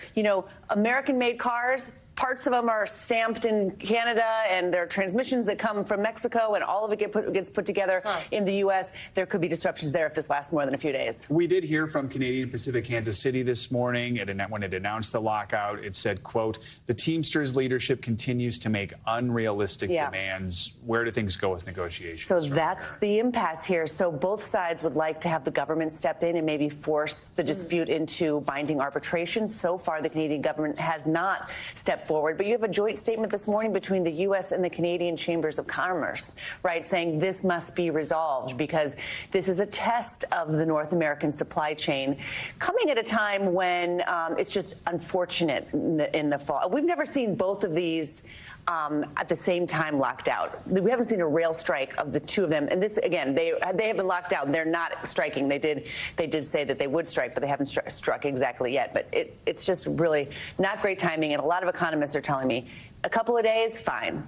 American-made cars, parts of them are stamped in Canada, and there are transmissions that come from Mexico, and all of it gets put together in the U.S. There could be disruptions there if this lasts more than a few days. We did hear from Canadian Pacific Kansas City this morning. When it announced the lockout, it said, quote, the Teamsters leadership continues to make unrealistic demands. Where do things go with negotiations? So that's the impasse here. So both sides would like to have the government step in and maybe force the dispute into binding arbitration. So far, the Canadian government has not stepped forward. But you have a joint statement this morning between the U.S. and the Canadian Chambers of Commerce, right, saying this must be resolved because this is a test of the North American supply chain coming at a time when it's just unfortunate in the fall. We've never seen both of these at the same time locked out. We haven't seen a rail strike of the two of them. And this, again, they have been locked out. They're not striking. They did say that they would strike, but they haven't struck exactly yet. But it's just really not great timing. And a lot of economists are telling me a couple of days, fine.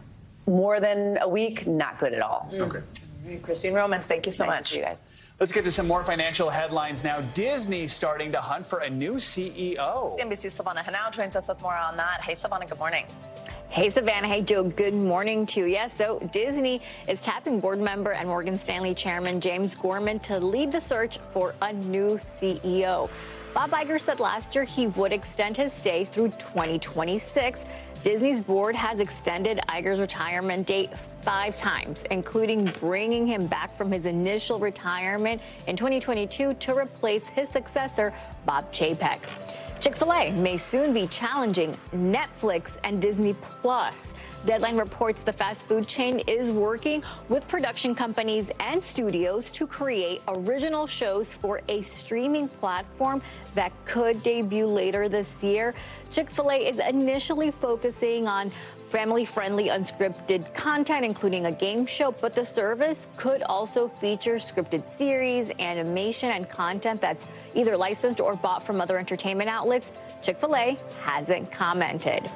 More than a week, not good at all. Okay. All right, Christine Romans, thank you so Nice much. to see you guys. Let's get to some more financial headlines now. Disney starting to hunt for a new CEO. CNBC's Savannah Hanau joins us with more on that. Hey, Savannah, good morning. Hey, Savannah. Hey, Joe. Good morning to you. So Disney is tapping board member and Morgan Stanley chairman James Gorman to lead the search for a new CEO. Bob Iger said last year he would extend his stay through 2026. Disney's board has extended Iger's retirement date 5 times, including bringing him back from his initial retirement in 2022 to replace his successor, Bob Chapek. Chick-fil-A may soon be challenging Netflix and Disney Plus. Deadline reports the fast food chain is working with production companies and studios to create original shows for a streaming platform that could debut later this year. Chick-fil-A is initially focusing on family-friendly unscripted content, including a game show, but the service could also feature scripted series, animation, and content that's either licensed or bought from other entertainment outlets. Chick-fil-A hasn't commented.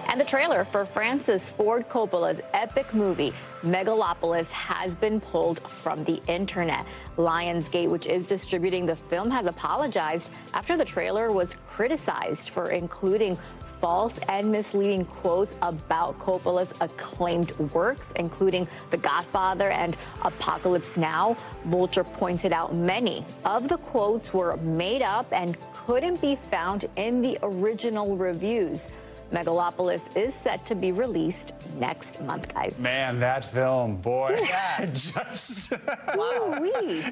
And the trailer for Francis Ford Coppola's epic movie, Megalopolis, has been pulled from the internet. Lionsgate, which is distributing the film, has apologized after the trailer was criticized for including false and misleading quotes about Coppola's acclaimed works, including The Godfather and Apocalypse Now. Vulture pointed out many of the quotes were made up and couldn't be found in the original reviews. Megalopolis is set to be released next month, guys. Man, that film, boy. Yeah. Just wow.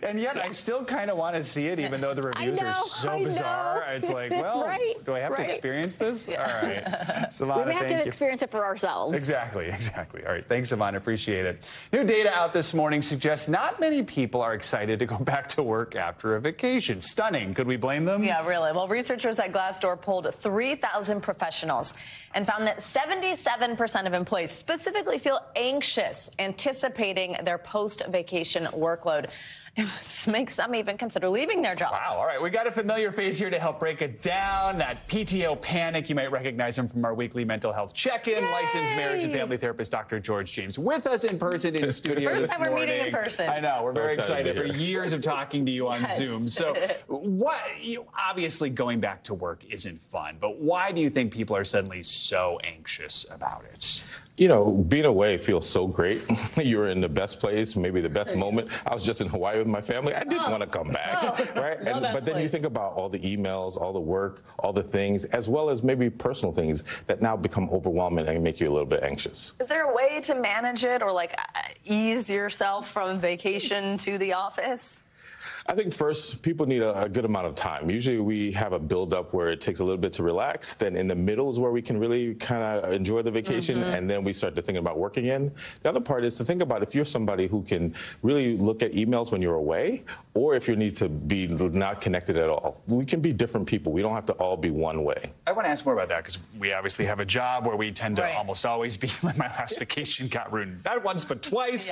And yet I still kind of want to see it, even though the reviews are so bizarre. It's like, well, do I have to experience this? Yeah. All right. Savannah, we may have to experience it for ourselves. Exactly. All right. Thanks, Savannah. Appreciate it. New data out this morning suggests not many people are excited to go back to work after a vacation. Stunning. Could we blame them? Yeah, really. Well, researchers at Glassdoor polled 3,000 professionals and found that 77% of employees specifically feel anxious anticipating their post-vacation workload. It makes some even consider leaving their jobs. Wow. All right. We got a familiar face here to help break it down. That PTO panic. You might recognize him from our weekly mental health check-in. Licensed marriage and family therapist, Dr. George James, with us in person in studio this morning. First time we're meeting in person. I know. We're So very excited excited for years of talking to you on Zoom. So obviously going back to work isn't fun, but why do you think people are suddenly so anxious about it? You know, being away feels so great. You're in the best place, maybe the best moment. I was just in Hawaii with my family. I didn't want to come back, right? But then you think about all the emails, all the work, all the things, as well as maybe personal things that now become overwhelming and make you a little bit anxious. Is there a way to manage it or ease yourself from vacation to the office? I think first, people need a good amount of time. Usually we have a build-up where it takes a little bit to relax. Then in the middle is where we can really kind of enjoy the vacation, and then we start to think about work again. The other part is to think about if you're somebody who can really look at emails when you're away, or if you need to be not connected at all. We can be different people. We don't have to all be one way. I want to ask more about that because we obviously have a job where we tend to almost always be. My last vacation got ruined not once but twice.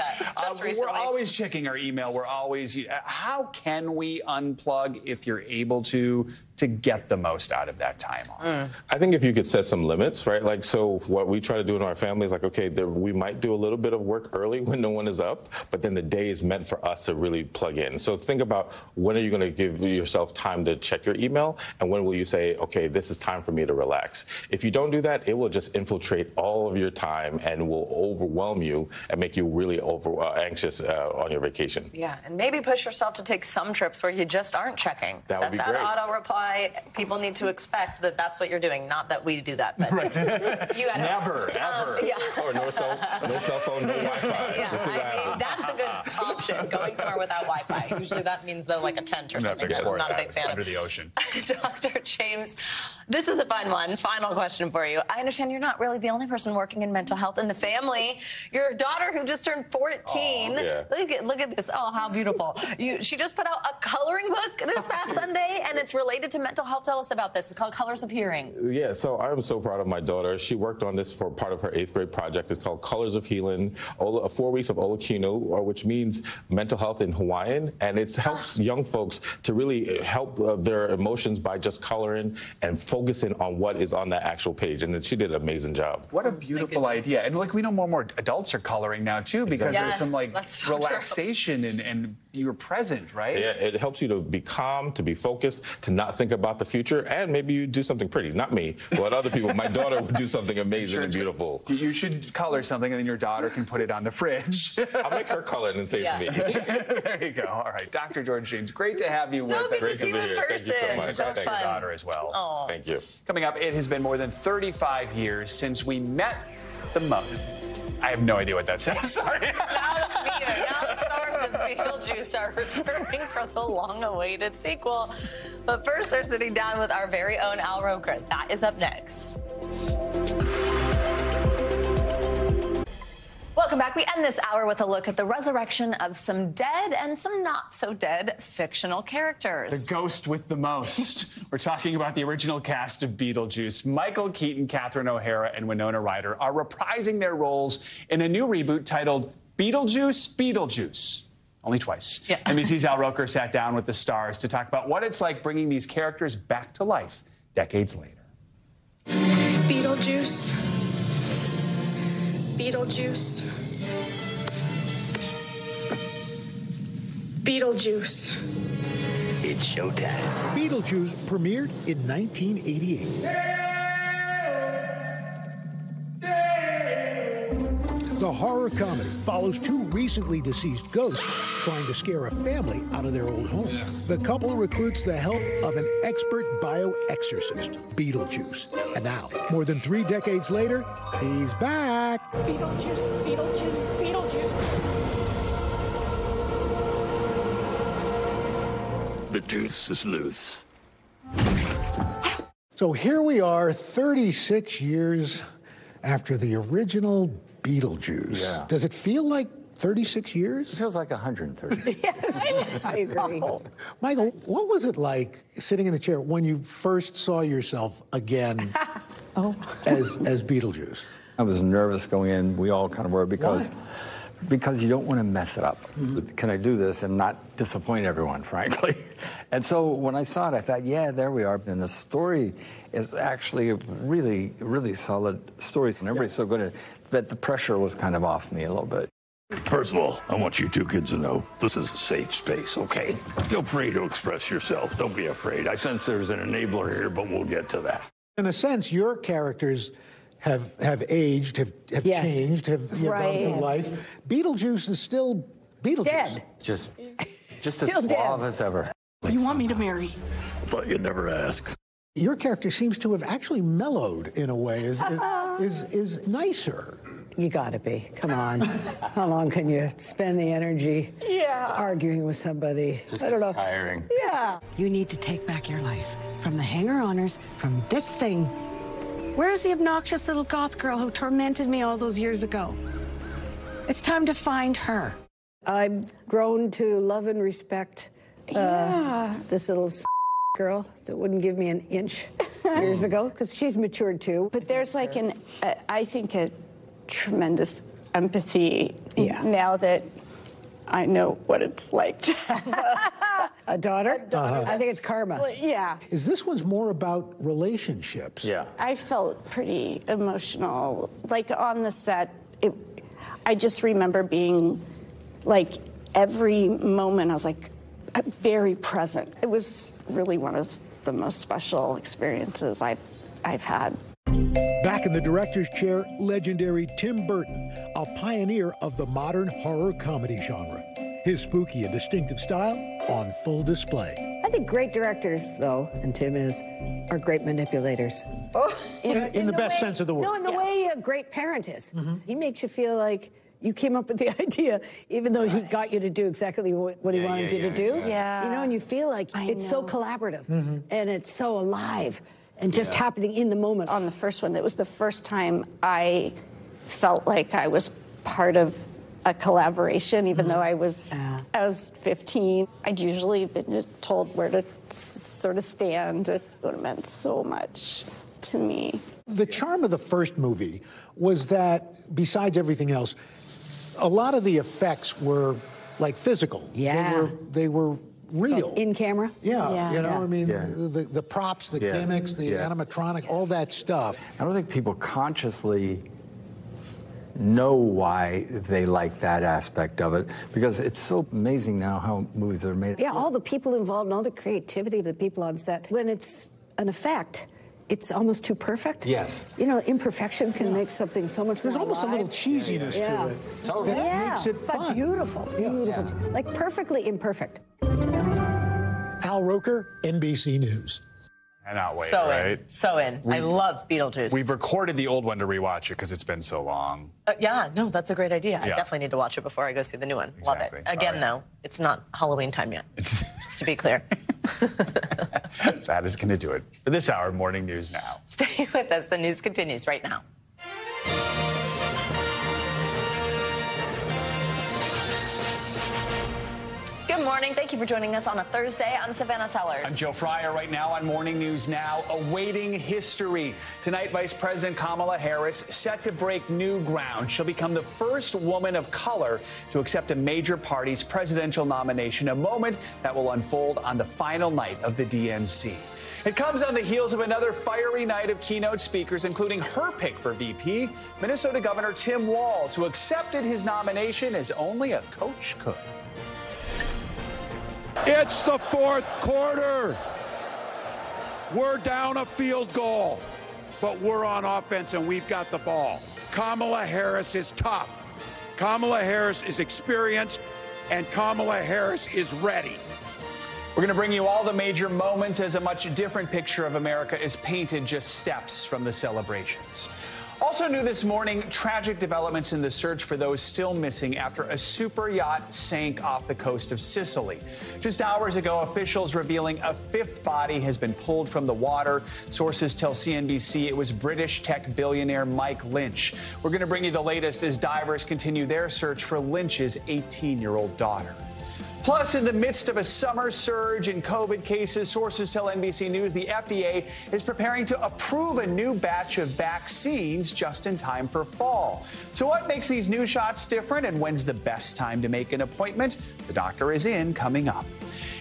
We're always checking our email. We're always. How can we unplug if you're able to to get the most out of that time off? I think if you could set some limits, right? Like, so what we try to do in our family is like, okay, we might do a little bit of work early when no one is up, but then the day is meant for us to really plug in. So think about, when are you going to give yourself time to check your email, and when will you say, okay, this is time for me to relax? If you don't do that, it will just infiltrate all of your time and will overwhelm you and make you really anxious on your vacation. Yeah, and maybe push yourself to take some trips where you just aren't checking. That would be great. Auto reply. People need to expect that that's what you're doing. Not that we do that, but you never, ever. Yeah. Or no cell phone, no Wi-Fi. Yeah, that's a good option. Going somewhere without Wi-Fi. Usually that means though like a tent or something. I'm not a big fan under of. the ocean. Dr. James, this is a fun one. Final question for you. I understand you're not really the only person working in mental health in the family. Your daughter, who just turned 14. Look at this. Oh, how beautiful. She just put out a coloring book this past Sunday, and it's related to mental health. Tell us about this. It's called Colors of Hearing. Yeah, so I'm so proud of my daughter. She worked on this for part of her 8th grade project. It's called Colors of Healing, 4 weeks of Olakino, which means mental health in Hawaiian, and it helps young folks to really help their emotions by just coloring and focusing on what is on that actual page. And she did an amazing job. What a beautiful idea. And like, we know more and more adults are coloring now too, because there's some like relaxation and you're present, right? Yeah, it helps you to be calm, to be focused, to not think about the future, and maybe you do something pretty. Not me, but other people. My daughter would do something amazing and beautiful. You should color something, and then your daughter can put it on the fridge. I'll make her color it and say it's me. There you go. All right, Dr. George James, great to have you with us. Great to be here. Thank you so much. Thanks to your daughter as well. Aww. Thank you. Coming up, it has been more than 35 years since we met the most. I have no idea what that says. Sorry. Now the stars of Beetlejuice are returning for the long-awaited sequel. But first, they're sitting down with our very own Al Roker. That is up next. Welcome back. We end this hour with a look at the resurrection of some dead and some not so dead fictional characters. The ghost with the most. We're talking about the original cast of Beetlejuice. Michael Keaton, Catherine O'Hara, and Winona Ryder are reprising their roles in a new reboot titled Beetlejuice, Beetlejuice. Only twice. Yeah. NBC's Al Roker sat down with the stars to talk about what it's like bringing these characters back to life decades later. Beetlejuice. Beetlejuice. Beetlejuice. It's showtime. Beetlejuice premiered in 1988. The horror comedy follows 2 recently deceased ghosts trying to scare a family out of their old home. The couple recruits the help of an expert bioexorcist, Beetlejuice. And now, more than 3 decades later, he's back. Beetlejuice, Beetlejuice, Beetlejuice. The juice is loose. So here we are, 36 years after the original Beetlejuice. Yeah. Does it feel like 36 years? It feels like 130. Yes, I agree. Michael, what was it like sitting in a chair when you first saw yourself again as Beetlejuice? I was nervous going in. We all kind of were because you don't want to mess it up. Mm-hmm. Can I do this and not disappoint everyone, frankly? And so when I saw it, I thought, yeah, there we are. And the story is actually a really, really solid story. And everybody's so good at it, but the pressure was kind of off me a little bit. First of all, I want you 2 kids to know this is a safe space, okay? Feel free to express yourself. Don't be afraid. I sense there's an enabler here, but we'll get to that. In a sense, your characters have aged, have changed, have gone through life. Beetlejuice is still Beetlejuice. Dead. Just as suave as ever. You want me to marry? I thought you'd never ask. Your character seems to have actually mellowed in a way, is nicer. You gotta be. Come on. How long can you spend the energy arguing with somebody? I don't know. Tiring. Yeah. You need to take back your life from the hanger-oners, from this thing. Where's the obnoxious little goth girl who tormented me all those years ago? It's time to find her. I've grown to love and respect this little girl that wouldn't give me an inch years ago, because she's matured too. But there's like I think a tremendous empathy now that I know what it's like to have A daughter? I think it's karma. Well, yeah. Is this one's more about relationships? Yeah. I felt pretty emotional. Like on the set, I just remember being like every moment I was like very present. It was really one of the most special experiences I've had. Back in the director's chair, legendary Tim Burton, a pioneer of the modern horror comedy genre. His spooky and distinctive style on full display. I think great directors, though, and Tim are great manipulators. In the best sense of the word. No, in the way a great parent is. He makes you feel like you came up with the idea, even though he got you to do exactly what he wanted you to do. Yeah. You know, and you feel like it's so collaborative and it's so alive and just happening in the moment. On the first one, it was the first time I felt like I was part of a collaboration, even though I was 15. I'd usually been told where to sort of stand. It would have meant so much to me. The charm of the first movie was that, besides everything else, a lot of the effects were like physical. Yeah. They were real. In camera? Yeah. You know, I mean, Yeah. the props, the gimmicks, the animatronic, all that stuff. I don't think people consciously know why they like that aspect of it, because it's so amazing now how movies are made. Yeah, all the people involved and all the creativity of the people on set. When it's an effect, it's almost too perfect. Yes. You know, imperfection can make something so much more There's almost alive. a little cheesiness to it. Totally. That makes it fun. But beautiful. Like perfectly imperfect. Al Roker, NBC News. Cannot wait, So right? in. I love Beetlejuice. We've recorded the old one to rewatch it because it's been so long. Yeah, no, that's a great idea. I Yeah. definitely need to watch it before I go see the new one. Exactly. Love it. Again, though, it's not Halloween time yet. Just to be clear. That is going to do it for this hour of Morning News Now. Stay with us. The news continues right now. Good morning. Thank you for joining us on a Thursday. I'm Savannah Sellers. I'm Joe Fryer right now on Morning News Now, awaiting history. Tonight, Vice President Kamala Harris set to break new ground. She'll become the first woman of color to accept a major party's presidential nomination, a moment that will unfold on the final night of the DNC. It comes on the heels of another fiery night of keynote speakers, including her pick for VP, Minnesota Governor Tim Walz, who accepted his nomination as only a coach could. It's the fourth quarter. We're down a field goal, but we're on offense and we've got the ball. Kamala Harris is tough. Kamala Harris is experienced, and Kamala Harris is ready. We're going to bring you all the major moments as a much different picture of America is painted just steps from the celebrations. Also new this morning, tragic developments in the search for those still missing after a super yacht sank off the coast of Sicily. Just hours ago, officials revealing a fifth body has been pulled from the water. Sources tell CNBC it was British tech billionaire Mike Lynch. We're going to bring you the latest as divers continue their search for Lynch's 18-year-old daughter. Plus, in the midst of a summer surge in COVID cases, sources tell NBC News the FDA is preparing to approve a new batch of vaccines just in time for fall. So what makes these new shots different, and when's the best time to make an appointment? The doctor is in coming up.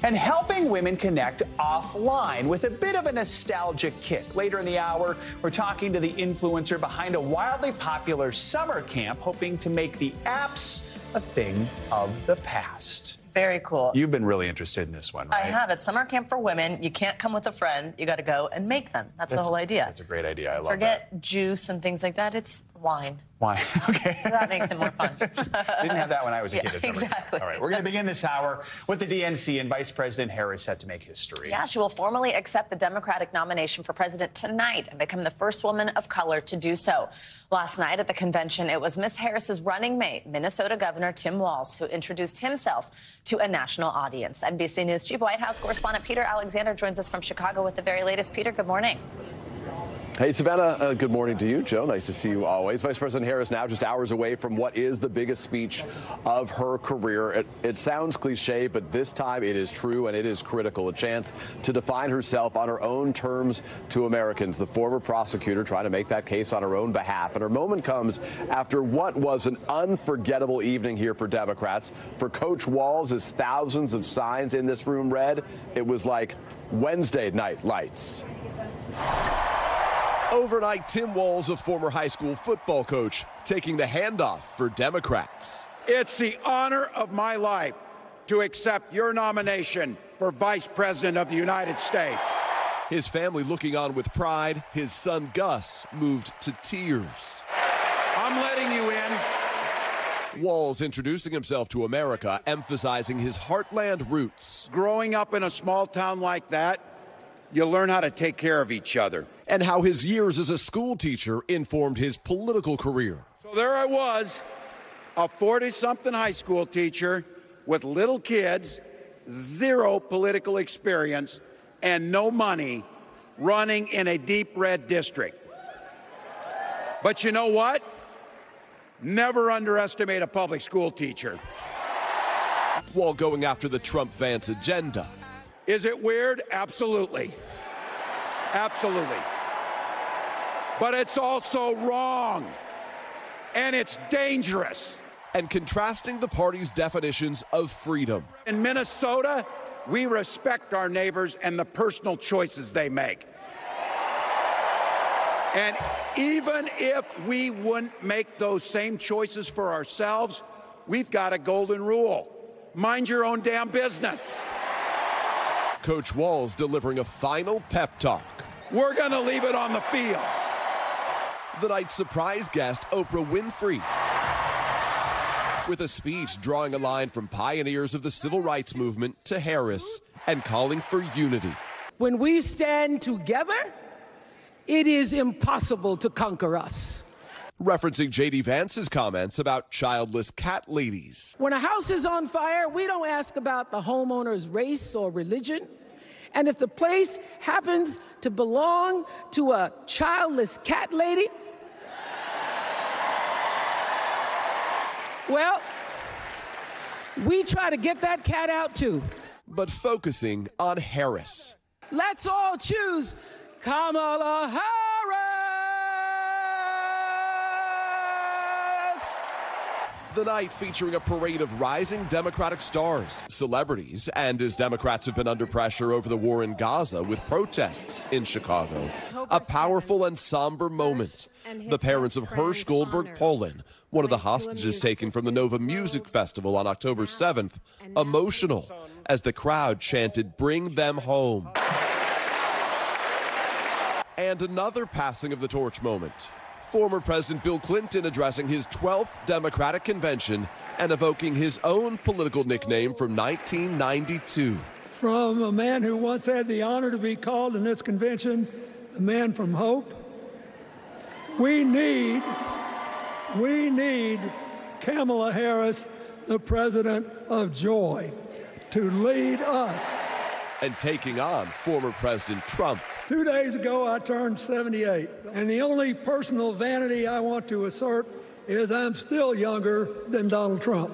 And helping women connect offline with a bit of a nostalgic kick. Later in the hour, we're talking to the influencer behind a wildly popular summer camp, hoping to make the apps a thing of the past. Very cool. You've been really interested in this one, right? I have. It's summer camp for women. You can't come with a friend. You got to go and make them. That's the whole idea. That's a great idea. I love Forget juice and things like that. It's wine. Wine. Okay. So that makes it more fun. Didn't have that when I was a kid. Yeah, exactly. All right, we're going to begin this hour with the DNC and Vice President Harris set to make history. Yeah, she will formally accept the Democratic nomination for president tonight and become the first woman of color to do so. Last night at the convention, it was Miss Harris's running mate, Minnesota Governor Tim Walz, who introduced himself to a national audience. NBC News Chief White House correspondent Peter Alexander joins us from Chicago with the very latest. Peter, good morning. Hey, Savannah, good morning to you. Joe, nice to see you always. Vice President Harris now just hours away from what is the biggest speech of her career. It sounds cliche, but this time it is true and it is critical. A chance to define herself on her own terms to Americans. The former prosecutor trying to make that case on her own behalf. And her moment comes after what was an unforgettable evening here for Democrats. For Coach Walz, as thousands of signs in this room read, it was like Wednesday night lights. Overnight, Tim Walz, a former high school football coach, taking the handoff for Democrats. It's the honor of my life to accept your nomination for Vice President of the United States. His family looking on with pride. His son, Gus, moved to tears. I'm letting you in. Walz introducing himself to America, emphasizing his heartland roots. Growing up in a small town like that, you learn how to take care of each other. And how his years as a school teacher informed his political career. So there I was, a 40-something high school teacher with little kids, zero political experience, and no money, running in a deep red district. But you know what? Never underestimate a public school teacher. While going after the Trump-Vance agenda. Is it weird? Absolutely. Absolutely. But it's also wrong. And it's dangerous. And contrasting the party's definitions of freedom. In Minnesota, we respect our neighbors and the personal choices they make. And even if we wouldn't make those same choices for ourselves, we've got a golden rule. Mind your own damn business. Coach Walz delivering a final pep talk. We're going to leave it on the field. The night's surprise guest, Oprah Winfrey, with a speech drawing a line from pioneers of the civil rights movement to Harris and calling for unity. When we stand together, it is impossible to conquer us. Referencing J.D. Vance's comments about childless cat ladies. When a house is on fire, we don't ask about the homeowner's race or religion. And if the place happens to belong to a childless cat lady, well, we try to get that cat out too. But focusing on Harris. Let's all choose Kamala Harris. The night featuring a parade of rising Democratic stars, celebrities, and as Democrats have been under pressure over the war in Gaza with protests in Chicago, a powerful and somber moment. The parents of Hirsch Goldberg Polin, one of the hostages taken from the Nova Music Festival on October 7th, emotional as the crowd chanted, "Bring them home." And another passing of the torch moment. Former President Bill Clinton addressing his 12th Democratic convention and evoking his own political nickname from 1992. From a man who once had the honor to be called in this convention, the man from hope, we need Kamala Harris, the president of joy, to lead us. And taking on former President Trump. 2 days ago, I turned 78, and the only personal vanity I want to assert is I'm still younger than Donald Trump.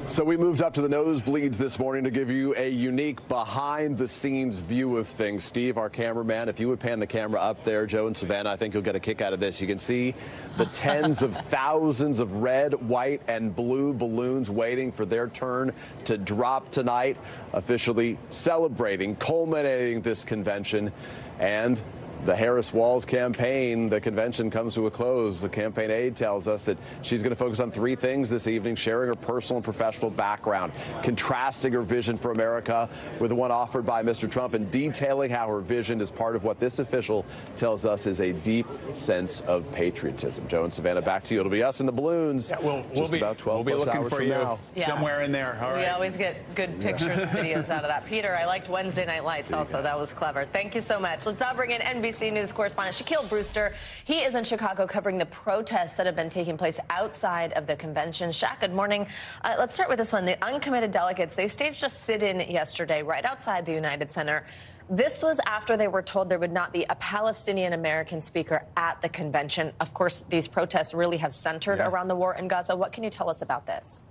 So we moved up to the nosebleeds this morning to give you a unique behind-the-scenes view of things. Steve, our cameraman, if you would pan the camera up there, Joe and Savannah, I think you'll get a kick out of this. You can see the tens of thousands of red, white, and blue balloons waiting for their turn to drop tonight, officially celebrating, culminating this convention. And the Harris-Walz campaign, the convention comes to a close. The campaign aide tells us that she's going to focus on three things this evening: sharing her personal and professional background, contrasting her vision for America with the one offered by Mr. Trump, and detailing how her vision is part of what this official tells us is a deep sense of patriotism. Joe and Savannah, back to you. It'll be us and the balloons. Yeah, we'll just be about 12 we'll be plus looking hours for from you now. somewhere in there. All right. We always get good pictures and videos out of that. Peter, I liked Wednesday Night Lights also. That was clever. Thank you so much. Let's now bring in NBC NBC News correspondent Shaquille Brewster. He is in Chicago covering the protests that have been taking place outside of the convention. Shaq, good morning. Let's start with this one. The uncommitted delegates, they staged a sit-in yesterday right outside the United Center. This was after they were told there would not be a Palestinian-American speaker at the convention. Of course, these protests really have centered around the war in Gaza. What can you tell us about this?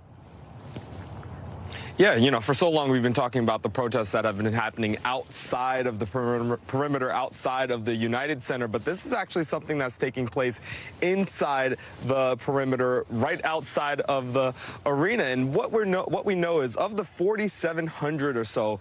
Yeah, you know, for so long we've been talking about the protests that have been happening outside of the perimeter, outside of the United Center, but this is actually something that's taking place inside the perimeter, right outside of the arena. And what we know is of the 4,700 or so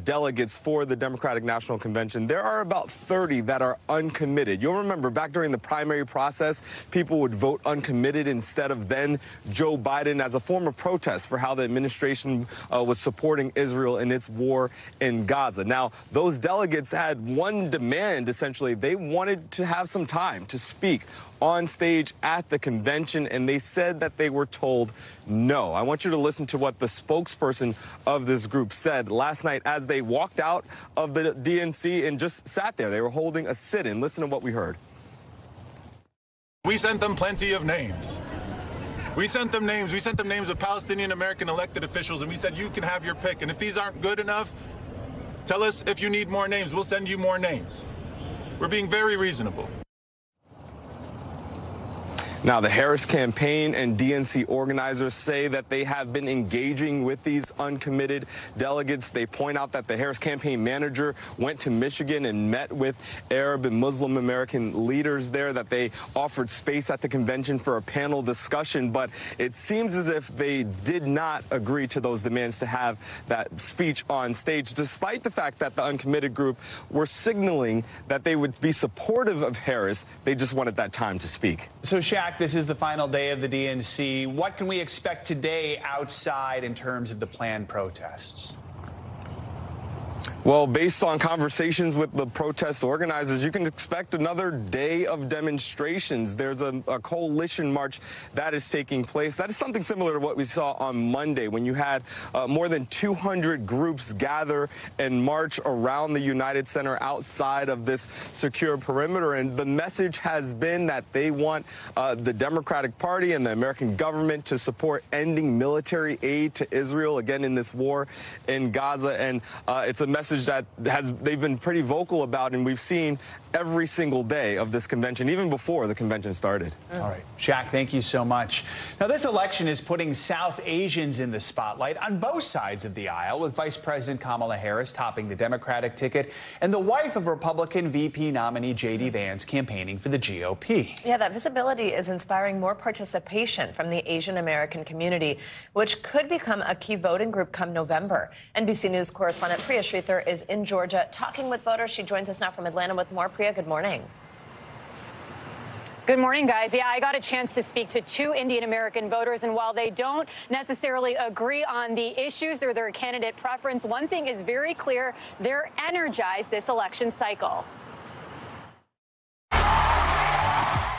delegates for the Democratic National Convention, there are about 30 that are uncommitted. You'll remember back during the primary process, people would vote uncommitted instead of then Joe Biden as a form of protest for how the administration was supporting Israel in its war in Gaza. Now, those delegates had one demand, essentially. They wanted to have some time to speak on stage at the convention, and they said that they were told no. I want you to listen to what the spokesperson of this group said last night as they walked out of the DNC and just sat there. They were holding a sit-in. Listen to what we heard. We sent them plenty of names. We sent them names. We sent them names of Palestinian American elected officials, and we said, you can have your pick. And if these aren't good enough, tell us if you need more names. We'll send you more names. We're being very reasonable. Now, the Harris campaign and DNC organizers say that they have been engaging with these uncommitted delegates. They point out that the Harris campaign manager went to Michigan and met with Arab and Muslim American leaders there, that they offered space at the convention for a panel discussion. But it seems as if they did not agree to those demands to have that speech on stage, despite the fact that the uncommitted group were signaling that they would be supportive of Harris. They just wanted that time to speak. So, Shaq, this is the final day of the DNC. What can we expect today outside in terms of the planned protests? Well, based on conversations with the protest organizers, you can expect another day of demonstrations. There's a coalition march that is taking place. That is something similar to what we saw on Monday, when you had more than 200 groups gather and march around the United Center outside of this secure perimeter. And the message has been that they want the Democratic Party and the American government to support ending military aid to Israel, again, in this war in Gaza. And it's a message that they've been pretty vocal about, and we've seen every single day of this convention, even before the convention started. All right. Shaq, thank you so much. Now, this election is putting South Asians in the spotlight on both sides of the aisle, with Vice President Kamala Harris topping the Democratic ticket and the wife of Republican VP nominee J.D. Vance campaigning for the GOP. Yeah, that visibility is inspiring more participation from the Asian American community, which could become a key voting group come November. NBC News correspondent Priya Sridhar is in Georgia talking with voters. She joins us now from Atlanta with more. Priya, good morning. Good morning, guys. Yeah, I got a chance to speak to two Indian American voters, and while they don't necessarily agree on the issues or their candidate preference, one thing is very clear: they're energized this election cycle.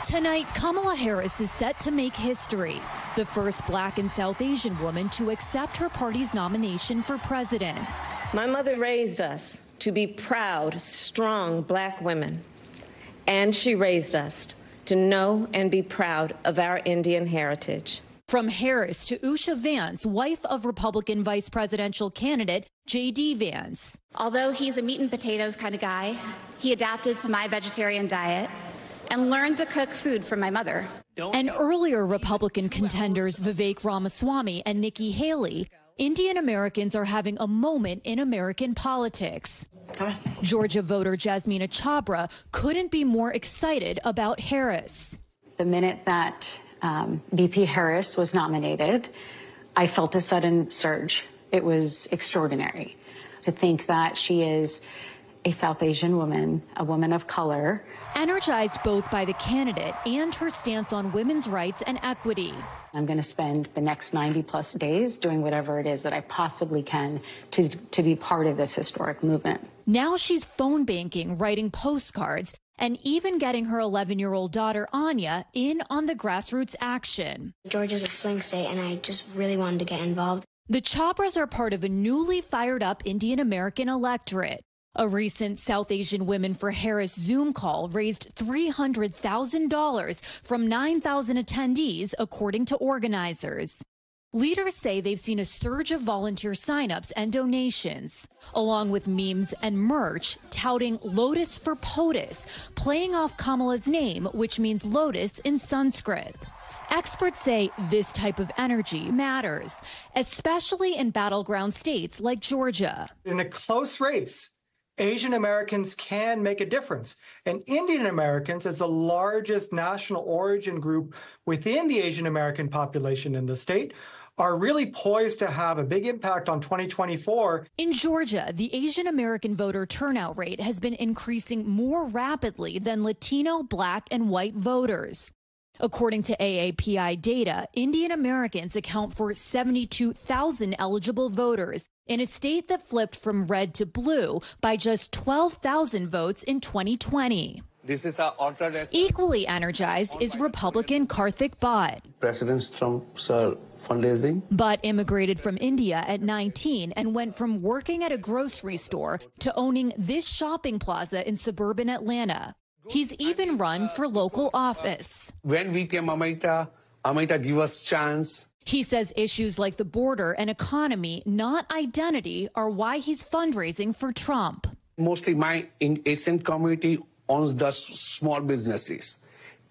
Tonight, Kamala Harris is set to make history, the first Black and South Asian woman to accept her party's nomination for president. My mother raised us to be proud, strong Black women, and she raised us to know and be proud of our Indian heritage. From Harris to Usha Vance, wife of Republican vice presidential candidate J.D. Vance. Although he's a meat and potatoes kind of guy, he adapted to my vegetarian diet and learned to cook food from my mother. And earlier Republican contenders Vivek Ramaswamy and Nikki Haley, Indian Americans are having a moment in American politics. Georgia voter Jasmina Chabra couldn't be more excited about Harris. The minute that VP Harris was nominated, I felt a sudden surge. It was extraordinary to think that she is a South Asian woman, a woman of color. Energized both by the candidate and her stance on women's rights and equity. I'm going to spend the next 90+ days doing whatever it is that I possibly can to be part of this historic movement. Now she's phone banking, writing postcards, and even getting her 11-year-old daughter, Anya, in on the grassroots action. Georgia's a swing state, and I just really wanted to get involved. The Chabras are part of a newly fired up Indian American electorate. A recent South Asian Women for Harris Zoom call raised $300,000 from 9,000 attendees, according to organizers. Leaders say they've seen a surge of volunteer signups and donations, along with memes and merch touting Lotus for POTUS, playing off Kamala's name, which means lotus in Sanskrit. Experts say this type of energy matters, especially in battleground states like Georgia. In a close race, Asian Americans can make a difference. And Indian Americans, as the largest national origin group within the Asian American population in the state, are really poised to have a big impact on 2024. In Georgia, the Asian American voter turnout rate has been increasing more rapidly than Latino, Black, and white voters. According to AAPI data, Indian Americans account for 72,000 eligible voters in a state that flipped from red to blue by just 12,000 votes in 2020. This is our alternate. Equally energized is Republican Karthik Bhatt. President Trump's fundraising. Bhatt immigrated from India at 19 and went from working at a grocery store to owning this shopping plaza in suburban Atlanta. He's even run for local office. When we came Amita give us chance. He says issues like the border and economy, not identity, are why he's fundraising for Trump. Mostly my Asian community owns the small businesses.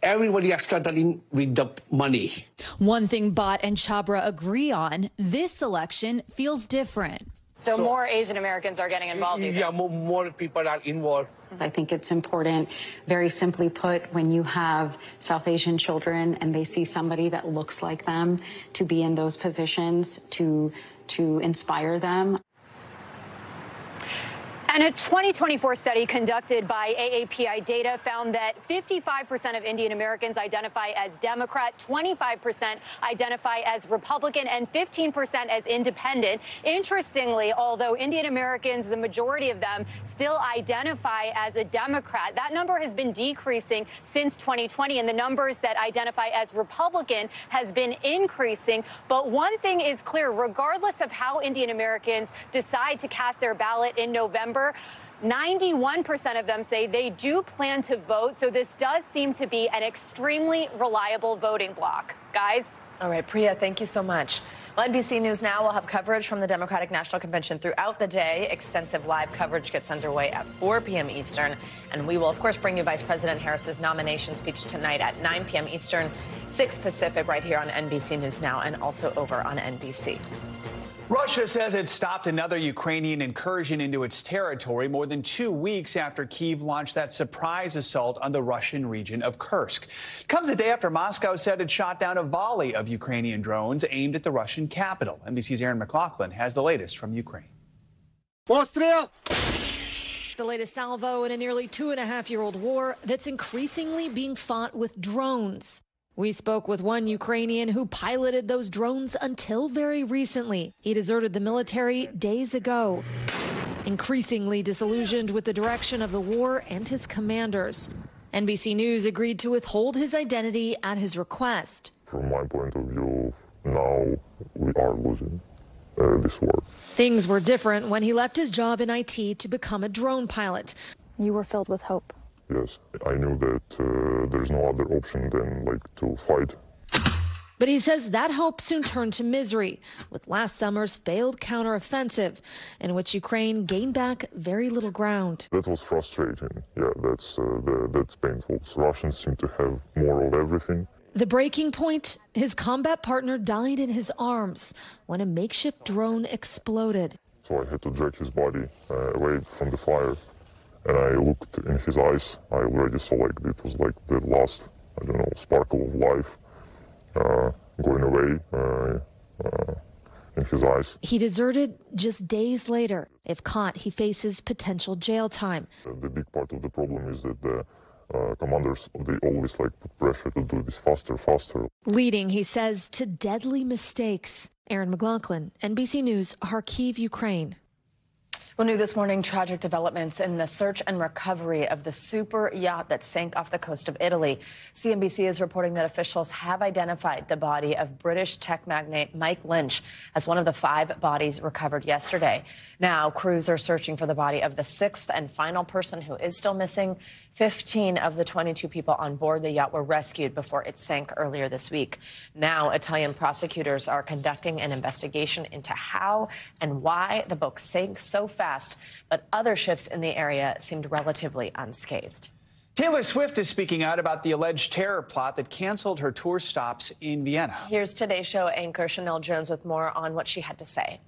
Everybody is struggling with the money. One thing Bhatt and Chabra agree on, this election feels different. So more Asian Americans are getting involved. Yeah, more people are involved. I think it's important, very simply put, when you have South Asian children and they see somebody that looks like them, to be in those positions, to inspire them. And a 2024 study conducted by AAPI data found that 55% of Indian Americans identify as Democrat, 25% identify as Republican, and 15% as independent. Interestingly, although Indian Americans, the majority of them, still identify as a Democrat, that number has been decreasing since 2020, and the numbers that identify as Republican has been increasing. But one thing is clear, regardless of how Indian Americans decide to cast their ballot in November, 91% of them say they do plan to vote. So this does seem to be an extremely reliable voting bloc. Guys? All right, Priya, thank you so much. Well, NBC News Now will have coverage from the Democratic National Convention throughout the day. Extensive live coverage gets underway at 4 p.m. Eastern. And we will, of course, bring you Vice President Harris's nomination speech tonight at 9 p.m. Eastern, 6 Pacific, right here on NBC News Now and also over on NBC. Russia says it stopped another Ukrainian incursion into its territory more than 2 weeks after Kyiv launched that surprise assault on the Russian region of Kursk. It comes a day after Moscow said it shot down a volley of Ukrainian drones aimed at the Russian capital. NBC's Aaron McLaughlin has the latest from Ukraine. The latest salvo in a nearly 2.5-year-old war that's increasingly being fought with drones. We spoke with one Ukrainian who piloted those drones until very recently. He deserted the military days ago. Increasingly disillusioned with the direction of the war and his commanders. NBC News agreed to withhold his identity at his request. From my point of view, now we are losing this war. Things were different when he left his job in IT to become a drone pilot. You were filled with hope. Yes, I knew that there's no other option than to fight. But he says that hope soon turned to misery with last summer's failed counteroffensive, in which Ukraine gained back very little ground. That was frustrating. Yeah, that's painful. Russians seem to have more of everything. The breaking point, his combat partner died in his arms when a makeshift drone exploded. So I had to drag his body away from the fire. And I looked in his eyes. I already saw it was like the last, sparkle of life going away in his eyes. He deserted just days later. If caught, he faces potential jail time. The big part of the problem is that the commanders, they always put pressure to do this faster. Leading, he says, to deadly mistakes. Aaron McLaughlin, NBC News, Kharkiv, Ukraine. Well, new this morning, tragic developments in the search and recovery of the super yacht that sank off the coast of Italy. CNBC is reporting that officials have identified the body of British tech magnate Mike Lynch as one of the 5 bodies recovered yesterday. Now, crews are searching for the body of the 6th and final person who is still missing. 15 of the 22 people on board the yacht were rescued before it sank earlier this week. Now, Italian prosecutors are conducting an investigation into how and why the boat sank so fast, but other ships in the area seemed relatively unscathed. Taylor Swift is speaking out about the alleged terror plot that canceled her tour stops in Vienna. Here's Today Show anchor Chanel Jones with more on what she had to say.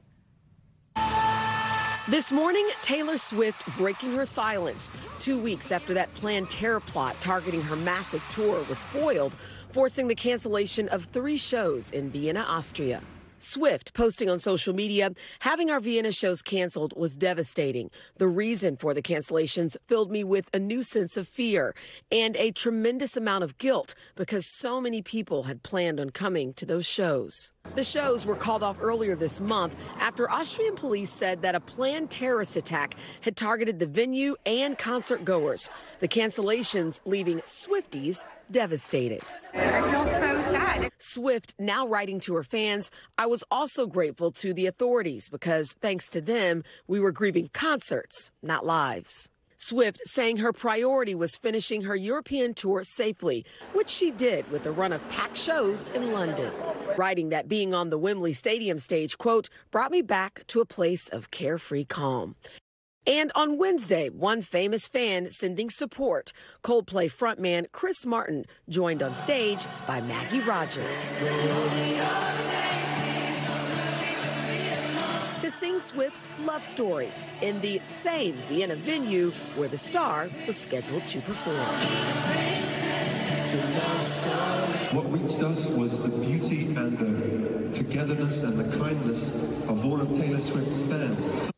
This morning, Taylor Swift breaking her silence 2 weeks after that planned terror plot targeting her massive tour was foiled, forcing the cancellation of 3 shows in Vienna, Austria. Swift posting on social media, having our Vienna shows canceled was devastating. The reason for the cancellations filled me with a new sense of fear and a tremendous amount of guilt because so many people had planned on coming to those shows. The shows were called off earlier this month after Austrian police said that a planned terrorist attack had targeted the venue and concert goers. The cancellations leaving Swifties devastated. I feel so sad. Swift now writing to her fans, I was also grateful to the authorities because thanks to them, we were grieving concerts, not lives. Swift saying her priority was finishing her European tour safely, which she did with a run of packed shows in London. Writing that being on the Wembley Stadium stage, quote, brought me back to a place of carefree calm. And on Wednesday, one famous fan sending support. Coldplay frontman Chris Martin joined on stage by Maggie Rogers to sing Swift's love story in the same Vienna venue where the star was scheduled to perform. What reached us was the beauty and the togetherness and the kindness of all of Taylor Swift's fans.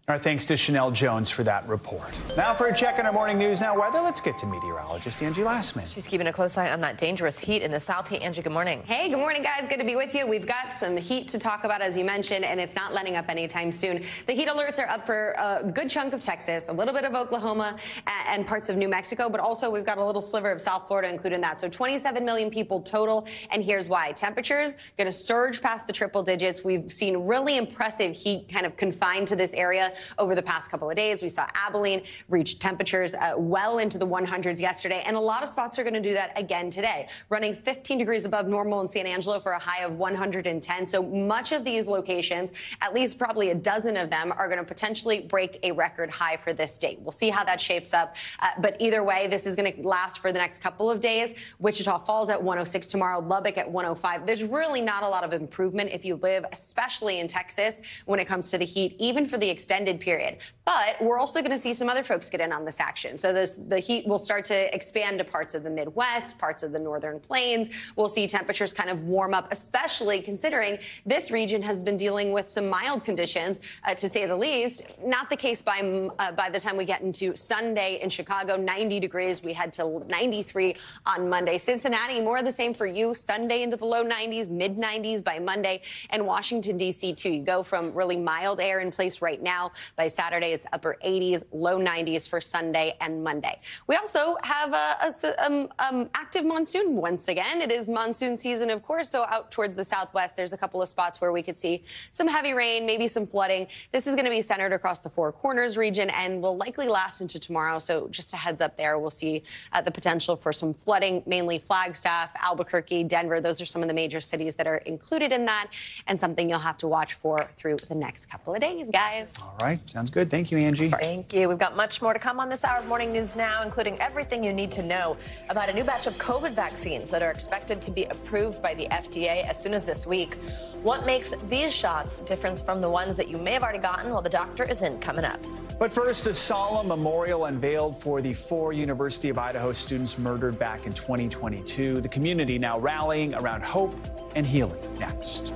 Our thanks to Chanel Jones for that report. Now for a check on our morning news now weather, let's get to meteorologist Angie Lassman. She's keeping a close eye on that dangerous heat in the south. Hey, Angie, good morning. Hey, good morning, guys. Good to be with you. We've got some heat to talk about, as you mentioned, and it's not letting up anytime soon. The heat alerts are up for a good chunk of Texas, a little bit of Oklahoma and parts of New Mexico, but also we've got a little sliver of South Florida included in that. So 27 million people total, and here's why. Temperatures going to surge past the triple digits. We've seen really impressive heat kind of confined to this area over the past couple of days. We saw Abilene reach temperatures well into the 100s yesterday, and a lot of spots are going to do that again today, running 15 degrees above normal in San Angelo for a high of 110. So much of these locations, at least probably a dozen of them, are going to potentially break a record high for this date. We'll see how that shapes up. But either way, this is going to last for the next couple of days. Wichita Falls at 106 tomorrow, Lubbock at 105. There's really not a lot of improvement if you live, especially in Texas, when it comes to the heat, even for the extended period. But we're also going to see some other folks get in on this action. So the heat will start to expand to parts of the Midwest, parts of the northern plains. We'll see temperatures kind of warm up, especially considering this region has been dealing with some mild conditions, to say the least. Not the case by the time we get into Sunday in Chicago, 90 degrees. We head to 93 on Monday. Cincinnati, more of the same for you. Sunday into the low 90s, mid 90s by Monday. And Washington, D.C., too. You go from really mild air in place right now. By Saturday, it's upper 80s, low 90s for Sunday and Monday. We also have a active monsoon once again. It is monsoon season, of course, so out towards the southwest, there's a couple of spots where we could see some heavy rain, maybe some flooding. This is going to be centered across the Four Corners region and will likely last into tomorrow, so just a heads up there. We'll see the potential for some flooding, mainly Flagstaff, Albuquerque, Denver. Those are some of the major cities that are included in that, and something you'll have to watch for through the next couple of days, guys. All right, sounds good. Thank you, Angie. Thank you. We've got much more to come on this hour of Morning News Now, including everything you need to know about a new batch of COVID vaccines that are expected to be approved by the FDA as soon as this week. What makes these shots different from the ones that you may have already gotten while the doctor is in coming up? But first, a solemn memorial unveiled for the 4 University of Idaho students murdered back in 2022. The community now rallying around hope and healing. Next.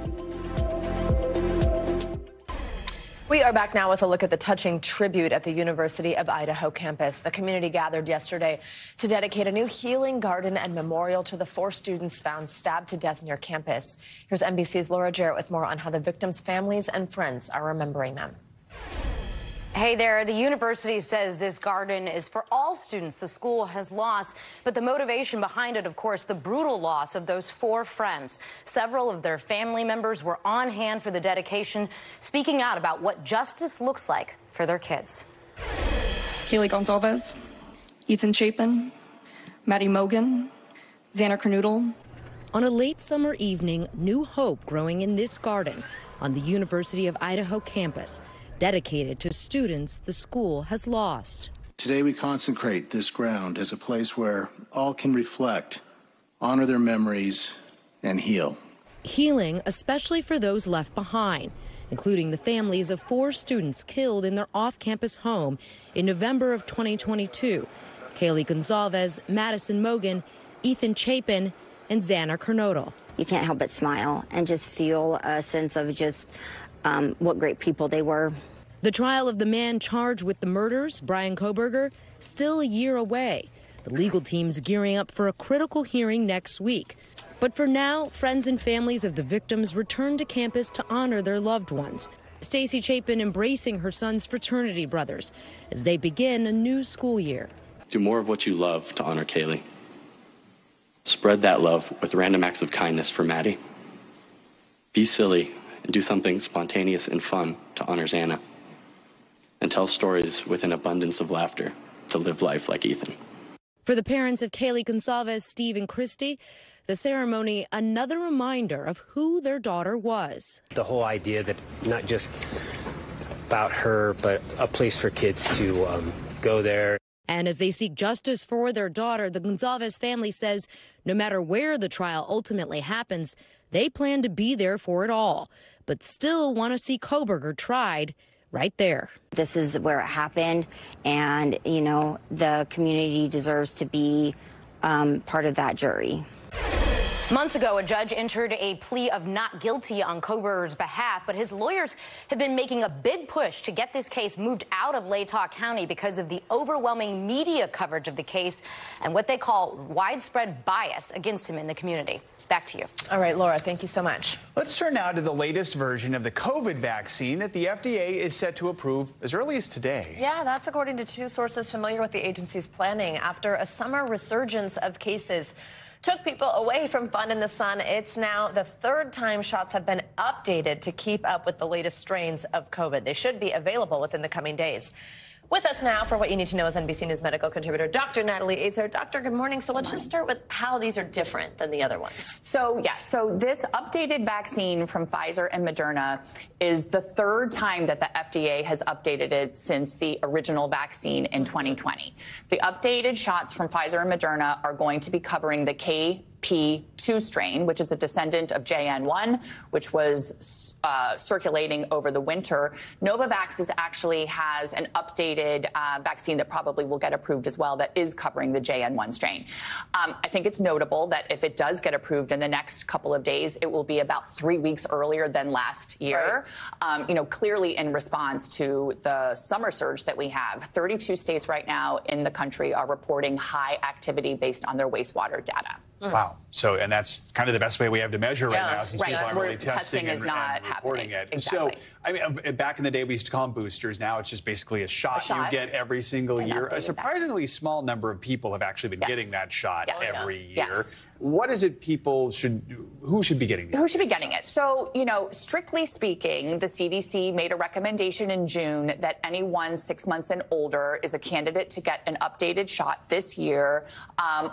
We are back now with a look at the touching tribute at the University of Idaho campus. The community gathered yesterday to dedicate a new healing garden and memorial to the 4 students found stabbed to death near campus. Here's NBC's Laura Jarrett with more on how the victims' families and friends are remembering them. Hey there, the university says this garden is for all students the school has lost, but the motivation behind it, of course, the brutal loss of those 4 friends. Several of their family members were on hand for the dedication, speaking out about what justice looks like for their kids. Kaylee Gonzalez, Ethan Chapin, Maddie Mogan, Xana Kernoodle. On a late summer evening, new hope growing in this garden on the University of Idaho campus, dedicated to students the school has lost. Today we consecrate this ground as a place where all can reflect, honor their memories, and heal. Healing, especially for those left behind, including the families of 4 students killed in their off-campus home in November of 2022. Kaylee Gonzalez, Madison Mogan, Ethan Chapin, and Xana Kernoodle. You can't help but smile and just feel a sense of just what great people they were. The trial of the man charged with the murders, Brian Kohberger, still a year away. The legal team's gearing up for a critical hearing next week. But for now, friends and families of the victims return to campus to honor their loved ones. Stacy Chapin embracing her son's fraternity brothers as they begin a new school year. Do more of what you love to honor Kaylee. Spread that love with random acts of kindness for Maddie. Be silly and do something spontaneous and fun to honor Xana. And tell stories with an abundance of laughter to live life like Ethan. For the parents of Kaylee Gonzalez, Steve, and Christy, the ceremony another reminder of who their daughter was. The whole idea that not just about her, but a place for kids to go there. And as they seek justice for their daughter, the Gonzalez family says no matter where the trial ultimately happens, they plan to be there for it all, but still want to see Kohberger tried right there. This is where it happened, and, you know, the community deserves to be part of that jury. Months ago, a judge entered a plea of not guilty on Kohberger's behalf, but his lawyers have been making a big push to get this case moved out of Latah County because of the overwhelming media coverage of the case and what they call widespread bias against him in the community. Back to you. All right, Laura, thank you so much. Let's turn now to the latest version of the COVID vaccine that the FDA is set to approve as early as today. Yeah, that's according to 2 sources familiar with the agency's planning. After a summer resurgence of cases took people away from fun in the sun, it's now the 3rd time shots have been updated to keep up with the latest strains of COVID. They should be available within the coming days. With us now for what you need to know is NBC News medical contributor Dr. Natalie Azar. Doctor, good morning. So let's just start with how these are different than the other ones. So this updated vaccine from Pfizer and Moderna is the 3rd time that the FDA has updated it since the original vaccine in 2020. The updated shots from Pfizer and Moderna are going to be covering the KP2 strain, which is a descendant of JN1, which was circulating over the winter. Novavax actually has an updated vaccine that probably will get approved as well that is covering the JN1 strain. I think it's notable that if it does get approved in the next couple of days, it will be about 3 weeks earlier than last year. Right. Clearly in response to the summer surge that we have. 32 states right now in the country are reporting high activity based on their wastewater data. Wow. So, and that's kind of the best way we have to measure right now, since people aren't really testing is not reporting it. Exactly. So, I mean, back in the day, we used to call them boosters. Now it's just basically a shot you get every single year. A surprisingly small number of people have actually been getting that shot every year. Yes. What is it who should be getting these? Who should be getting it? So, strictly speaking, the CDC made a recommendation in June that anyone 6 months and older is a candidate to get an updated shot this year,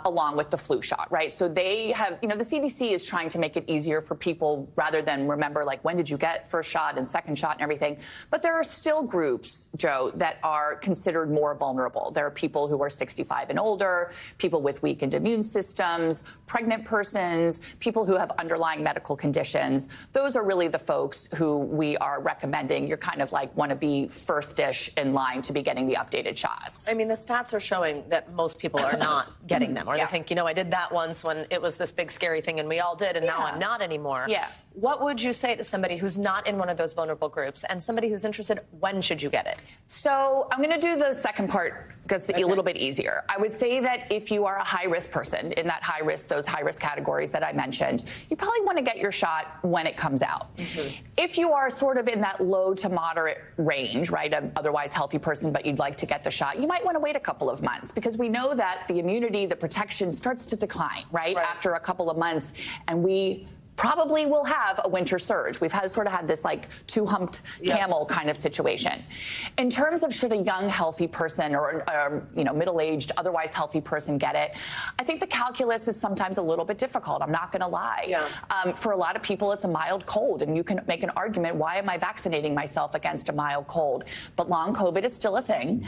along with the flu shot, right? So they have, the CDC is trying to make it easier for people rather than remember, like, when did you get first shot and second shot and everything. But there are still groups, Joe, that are considered more vulnerable. There are people who are 65 and older, people with weakened immune systems, pregnant persons, people who have underlying medical conditions. Those are really the folks who we are recommending. You're kind of like want to be first-ish in line to be getting the updated shots. I mean, the stats are showing that most people are not getting them, or they think, I did that once when it was this big scary thing and we all did, and now I'm not anymore. Yeah. What would you say to somebody who's not in one of those vulnerable groups and somebody who's interested? When should you get it? So I'm going to do the second part because it's a little bit easier. I would say that if you are a high-risk person in that those high-risk categories that I mentioned, you probably want to get your shot when it comes out. If you are sort of in that low to moderate range, right, an otherwise healthy person, but you'd like to get the shot, you might want to wait a couple of months because we know that the immunity, the protection starts to decline, right. After a couple of months, and we probably will have a winter surge. We've sort of had this like two-humped camel kind of situation. In terms of should a young, healthy person or middle-aged, otherwise healthy person get it, I think the calculus is sometimes a little bit difficult. I'm not going to lie. For a lot of people, it's a mild cold, and you can make an argument, why am I vaccinating myself against a mild cold? But long COVID is still a thing.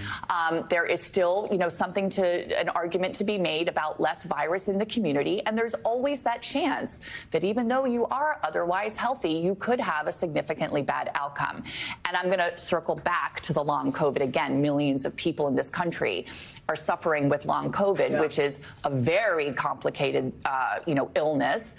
There is still, an argument to be made about less virus in the community, and there's always that chance that even though you are otherwise healthy, you could have a significantly bad outcome. And I'm going to circle back to the long COVID again. Millions of people in this country are suffering with long COVID, which is a very complicated, illness.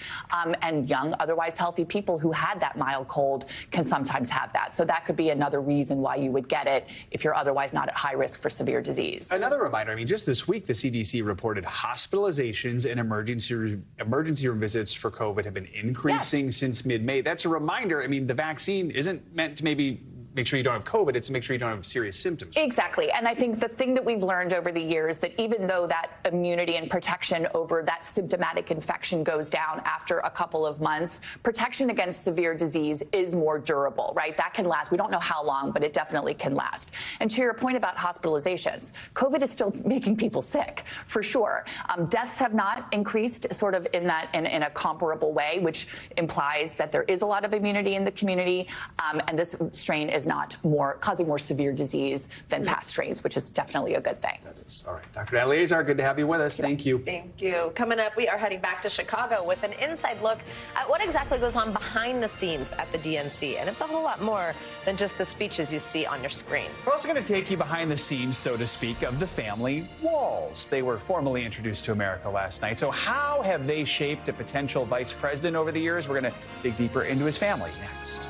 And young, otherwise healthy people who had that mild cold can sometimes have that. So that could be another reason why you would get it if you're otherwise not at high risk for severe disease. Another reminder, just this week, the CDC reported hospitalizations and emergency room visits for COVID have been increasing since mid-May. That's a reminder. The vaccine isn't meant to maybe make sure you don't have COVID, it's to make sure you don't have serious symptoms. Exactly. And I think the thing that we've learned over the years, that even though that immunity and protection over that symptomatic infection goes down after a couple of months, protection against severe disease is more durable, right? That can last. We don't know how long, but it definitely can last. And to your point about hospitalizations, COVID is still making people sick, for sure. Deaths have not increased sort of in a comparable way, which implies that there is a lot of immunity in the community, and this strain is not causing more severe disease than past strains, which is definitely a good thing. That is. All right. Dr. Natalie Azar, good to have you with us. Thank you. Thank you. Coming up, we are heading back to Chicago with an inside look at what exactly goes on behind the scenes at the DNC. And it's a whole lot more than just the speeches you see on your screen. We're also going to take you behind the scenes, so to speak, of the family Walz. They were formally introduced to America last night. So how have they shaped a potential vice president over the years? We're going to dig deeper into his family next.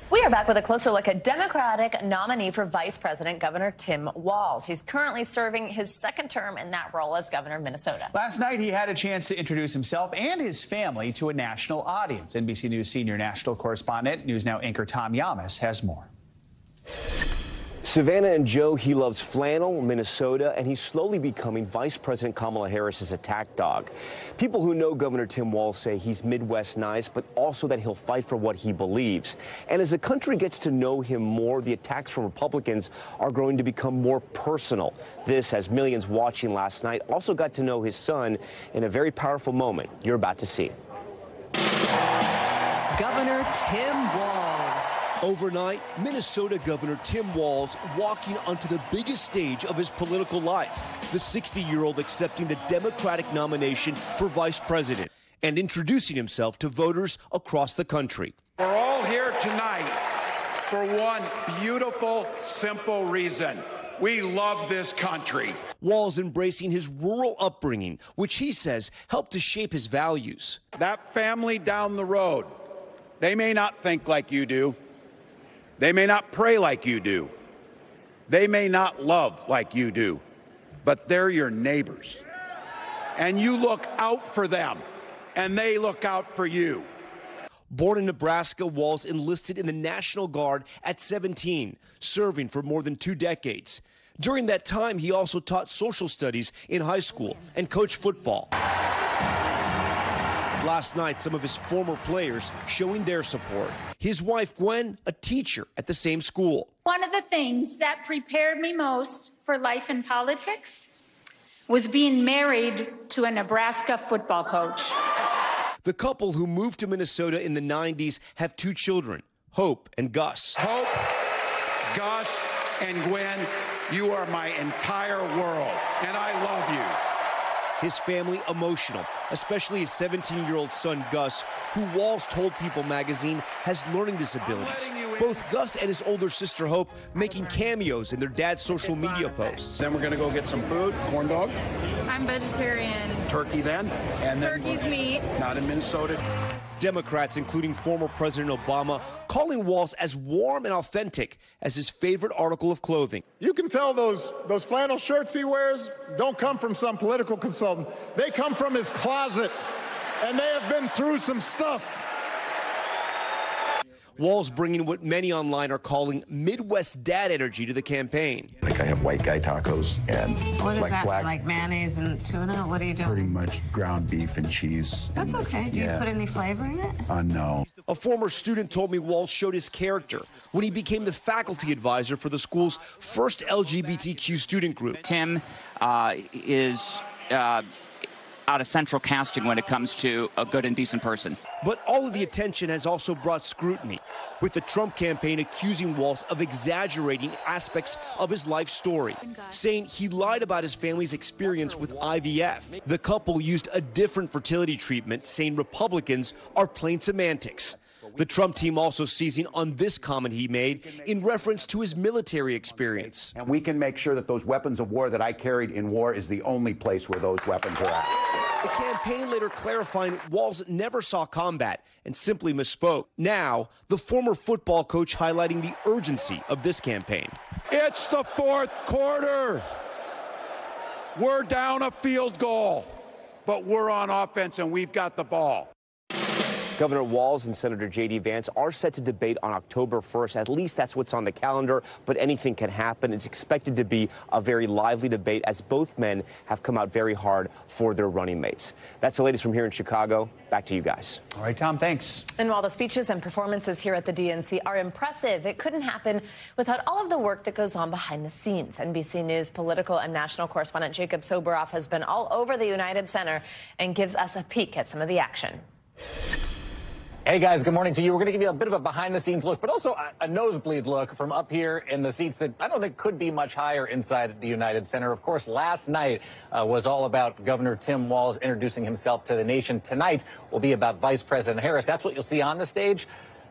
We are back with a closer look at Democratic nominee for Vice President, Governor Tim Walz. He's currently serving his second term in that role as governor of Minnesota. Last night, he had a chance to introduce himself and his family to a national audience. NBC News senior national correspondent, News Now anchor Tom Yamas has more. Savannah and Joe, he loves flannel, Minnesota, and he's slowly becoming Vice President Kamala Harris's attack dog. People who know Governor Tim Walz say he's Midwest nice, but also that he'll fight for what he believes. And as the country gets to know him more, the attacks from Republicans are growing to become more personal. This, as millions watching last night also got to know his son in a very powerful moment you're about to see. Governor Tim Walz. Overnight, Minnesota Governor Tim Walz walking onto the biggest stage of his political life. The 60-year-old accepting the Democratic nomination for vice president and introducing himself to voters across the country. We're all here tonight for one beautiful, simple reason. We love this country. Walz embracing his rural upbringing, which he says helped to shape his values. That family down the road, they may not think like you do. They may not pray like you do. They may not love like you do, but they're your neighbors. And you look out for them, and they look out for you. Born in Nebraska, Walz enlisted in the National Guard at 17, serving for more than 2 decades. During that time, he also taught social studies in high school and coached football. Last night, some of his former players showing their support. His wife, Gwen, a teacher at the same school. One of the things that prepared me most for life in politics was being married to a Nebraska football coach. The couple who moved to Minnesota in the 90s have 2 children, Hope and Gus. Hope, Gus, and Gwen, you are my entire world, and I love you. His family emotional, especially his 17-year-old son, Gus, who Walz told People magazine has learning disabilities. Both Gus and his older sister, Hope, making cameos in their dad's social media posts. Then we're going to go get some food, corn dog. I'm vegetarian. Turkey then? And Turkey's meat. Not in Minnesota. Democrats, including former President Obama, calling Walz as warm and authentic as his favorite article of clothing. You can tell those flannel shirts he wears don't come from some political consultant. They come from his closet, and they have been through some stuff. Walz bringing what many online are calling Midwest dad energy to the campaign. Like I have white guy tacos and what is like that, black, like mayonnaise and tuna? What are you doing? pretty much ground beef and cheese. That's okay. Do you put any flavor in it? No. A former student told me Walz showed his character when he became the faculty advisor for the school's first LGBTQ student group. Tim is out of central casting when it comes to a good and decent person. But all of the attention has also brought scrutiny, with the Trump campaign accusing Walz of exaggerating aspects of his life story, saying he lied about his family's experience with IVF. The couple used a different fertility treatment, saying Republicans are plain semantics. The Trump team also seizing on this comment he made in reference to his military experience. And we can make sure that those weapons of war that I carried in war is the only place where those weapons are at. The campaign later clarifying Walz never saw combat and simply misspoke. Now, the former football coach highlighting the urgency of this campaign. It's the fourth quarter. We're down a field goal, but we're on offense and we've got the ball. Governor Walz and Senator J.D. Vance are set to debate on October 1st. At least that's what's on the calendar, but anything can happen. It's expected to be a very lively debate as both men have come out very hard for their running mates. That's the latest from here in Chicago. Back to you guys. All right, Tom, thanks. And while the speeches and performances here at the DNC are impressive, it couldn't happen without all of the work that goes on behind the scenes. NBC News political and national correspondent Jacob Soboroff has been all over the United Center and gives us a peek at some of the action. Hey guys, good morning to you. We're going to give you a bit of a behind-the-scenes look, but also a nosebleed look from up here in the seats that I don't think could be much higher inside the United Center. Of course, last night was all about Governor Tim Walz introducing himself to the nation. Tonight will be about Vice President Harris. That's what you'll see on the stage.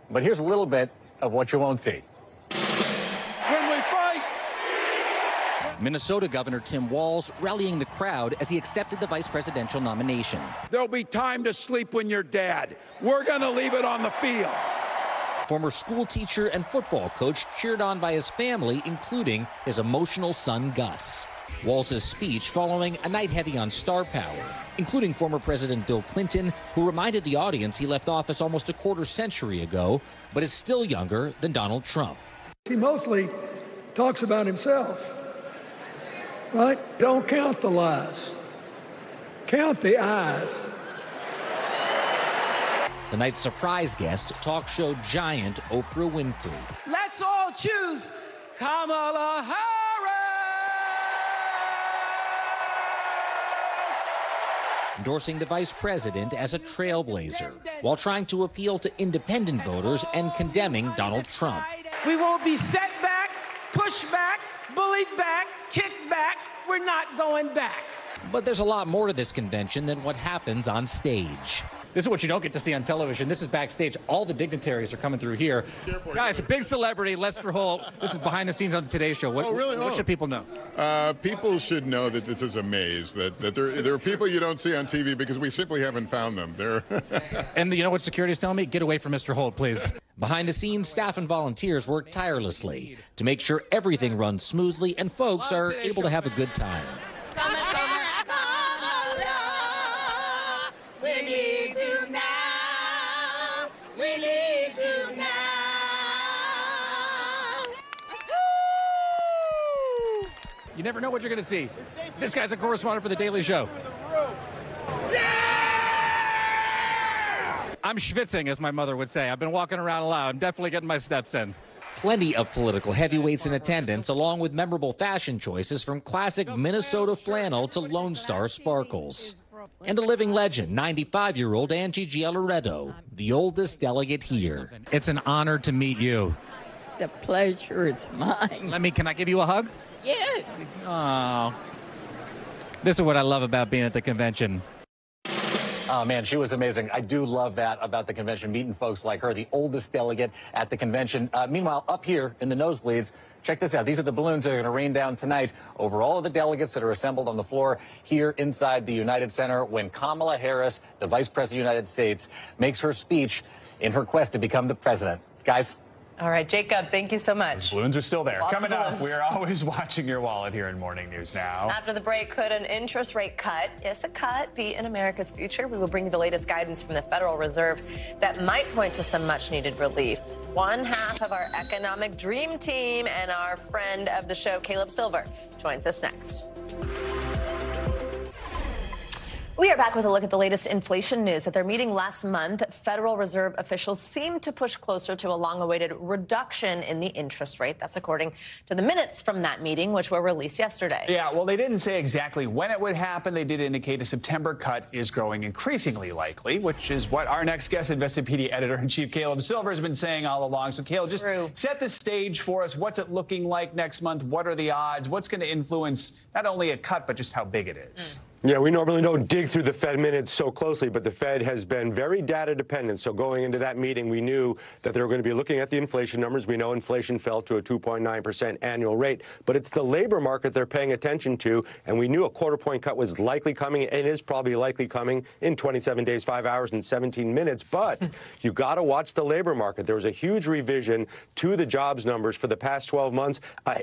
But here's a little bit of what you won't see. Minnesota Governor Tim Walz rallying the crowd as he accepted the vice presidential nomination. There'll be time to sleep when you're dead. We're going to leave it on the field. Former school teacher and football coach cheered on by his family, including his emotional son, Gus. Walz's speech following a night heavy on star power, including former President Bill Clinton, who reminded the audience he left office almost a quarter-century ago, but is still younger than Donald Trump. He mostly talks about himself. Right? Don't count the lies. Count the eyes. Tonight's surprise guest, talk show giant Oprah Winfrey. Let's all choose Kamala Harris! Endorsing the vice president as a trailblazer, while trying to appeal to independent voters and condemning Donald Trump. We won't be set back, pushed back, bullied back, kicked back. We're not going back. But there's a lot more to this convention than what happens on stage. This is what you don't get to see on television. This is backstage. All the dignitaries are coming through here. Guys, a big celebrity, Lester Holt. This is behind the scenes on the Today Show. What should people know? People should know that this is a maze, that there are people you don't see on TV because we simply haven't found them. And you know what security is telling me? Get away from Mr. Holt, please. Behind the scenes, staff and volunteers work tirelessly to make sure everything runs smoothly and folks are able to have a good time. We need you now. We need you now. You never know what you're going to see. This guy's a correspondent for The Daily Show. I'm schwitzing, as my mother would say. I've been walking around a lot. I'm definitely getting my steps in. Plenty of political heavyweights in attendance, along with memorable fashion choices from classic Minnesota flannel to Lone Star sparkles. And a living legend, 95-year-old Angie Gialloretto, the oldest delegate here. It's an honor to meet you. The pleasure is mine. Can I give you a hug? Yes. Oh. This is what I love about being at the convention. Oh, man, she was amazing. I do love that about the convention, meeting folks like her, the oldest delegate at the convention. Meanwhile, up here in the nosebleeds, Check this out. These are the balloons that are going to rain down tonight over all of the delegates that are assembled on the floor here inside the United Center when Kamala Harris, the Vice President of the United States, makes her speech in her quest to become the president. Guys. All right, Jacob, thank you so much. Those balloons are still there. Lots Coming of up, balloons. we're always watching your wallet here in Morning News Now. After the break, could an interest rate cut, yes, a cut, be in America's future? We will bring you the latest guidance from the Federal Reserve that might point to some much-needed relief. One half of our economic dream team and our friend of the show, Caleb Silver, joins us next. We are back with a look at the latest inflation news. At their meeting last month, Federal Reserve officials seemed to push closer to a long-awaited reduction in the interest rate. That's according to the minutes from that meeting, which were released yesterday. Yeah, well, they didn't say exactly when it would happen. They did indicate a September cut is growing increasingly likely, which is what our next guest, Investopedia editor-in-chief Caleb Silver, has been saying all along. So, Caleb, just set the stage for us. What's it looking like next month? What are the odds? What's going to influence not only a cut, but just how big it is? Yeah, we normally don't dig through the Fed minutes so closely, but the Fed has been very data dependent. So going into that meeting, we knew that they were going to be looking at the inflation numbers. We know inflation fell to a 2.9% annual rate, but it's the labor market they're paying attention to. And we knew a quarter-point cut was likely coming and is probably likely coming in 27 days, 5 hours, and 17 minutes. But you got to watch the labor market. There was a huge revision to the jobs numbers for the past 12 months.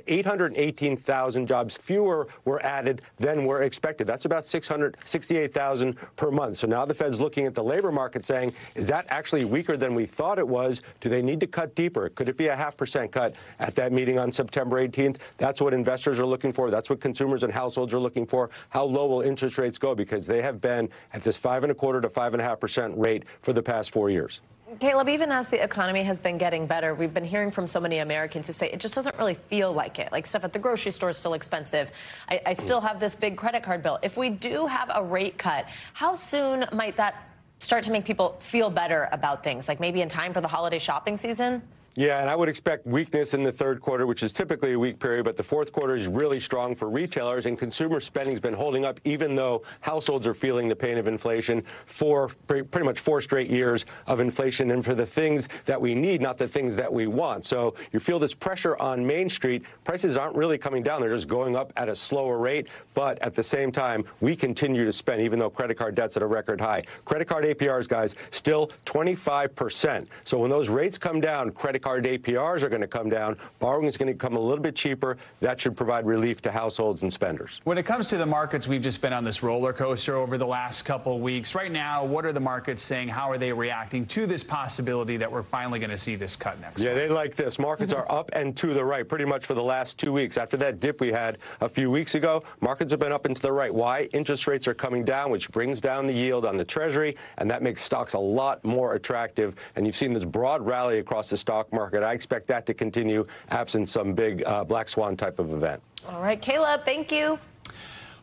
818,000 jobs fewer were added than were expected. That's about 668,000 per month. So now the Fed's looking at the labor market saying, is that actually weaker than we thought it was? Do they need to cut deeper? Could it be a 0.5% cut at that meeting on September 18th? That's what investors are looking for. That's what consumers and households are looking for. How low will interest rates go? Because they have been at this 5.25% to 5.5% rate for the past 4 years. Caleb, even as the economy has been getting better, we've been hearing from so many Americans who say it just doesn't really feel like it. Like stuff at the grocery store is still expensive. I still have this big credit card bill. If we do have a rate cut, how soon might that start to make people feel better about things? Like maybe in time for the holiday shopping season? Yeah, and I would expect weakness in the third quarter, which is typically a weak period, but the fourth quarter is really strong for retailers, and consumer spending has been holding up even though households are feeling the pain of inflation for pretty much 4 straight years of inflation, and for the things that we need, not the things that we want. So you feel this pressure on Main Street. Prices aren't really coming down. They're just going up at a slower rate, but at the same time, we continue to spend, even though credit card debt's at a record high. Credit card APRs, guys, still 25%. So when those rates come down, credit card APRs are going to come down. Borrowing is going to come a little bit cheaper. That should provide relief to households and spenders. When it comes to the markets, we've just been on this roller coaster over the last couple of weeks. Right now, what are the markets saying? How are they reacting to this possibility that we're finally going to see this cut next Yeah, month? they like this. Markets are up and to the right pretty much for the last 2 weeks. After that dip we had a few weeks ago, markets have been up and to the right. Why? Interest rates are coming down, which brings down the yield on the Treasury, and that makes stocks a lot more attractive. And you've seen this broad rally across the stock market. I expect that to continue absent some big black swan type of event. All right, Caleb, thank you.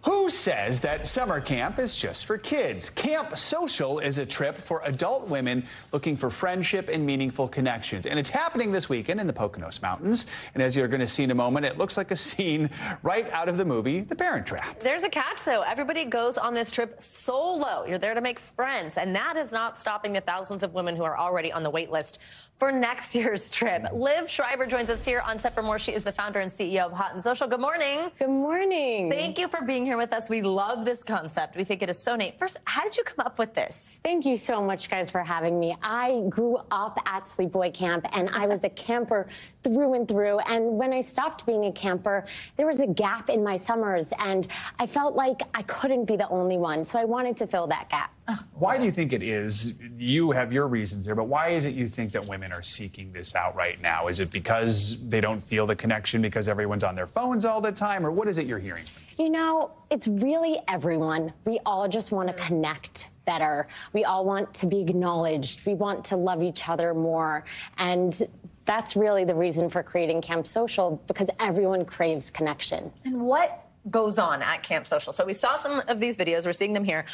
Who says that summer camp is just for kids? Camp Social is a trip for adult women looking for friendship and meaningful connections. And it's happening this weekend in the Poconos Mountains. And as you're going to see in a moment, it looks like a scene right out of the movie The Parent Trap. There's a catch, though. Everybody goes on this trip solo. You're there to make friends. And that is not stopping the thousands of women who are already on the wait list for next year's trip. Liv Shriver joins us here on set for more. She is the founder and CEO of Hot and Social. Good morning. Good morning. Thank you for being here with us. We love this concept. We think it is so neat. First, how did you come up with this? Thank you so much, guys, for having me. I grew up at Sleepaway Camp, and I was a camper through and through. And when I stopped being a camper, there was a gap in my summers, and I felt like I couldn't be the only one. So I wanted to fill that gap. Why do you think it is? You have your reasons there, but why is it you think that women are seeking this out right now? Is it because they don't feel the connection because everyone's on their phones all the time, or what is it you're hearing? You know, it's really everyone. We all just want to connect better. We all want to be acknowledged. We want to love each other more. And that's really the reason for creating Camp Social, because everyone craves connection. And what goes on at Camp Social? So we saw some of these videos. We're seeing them here.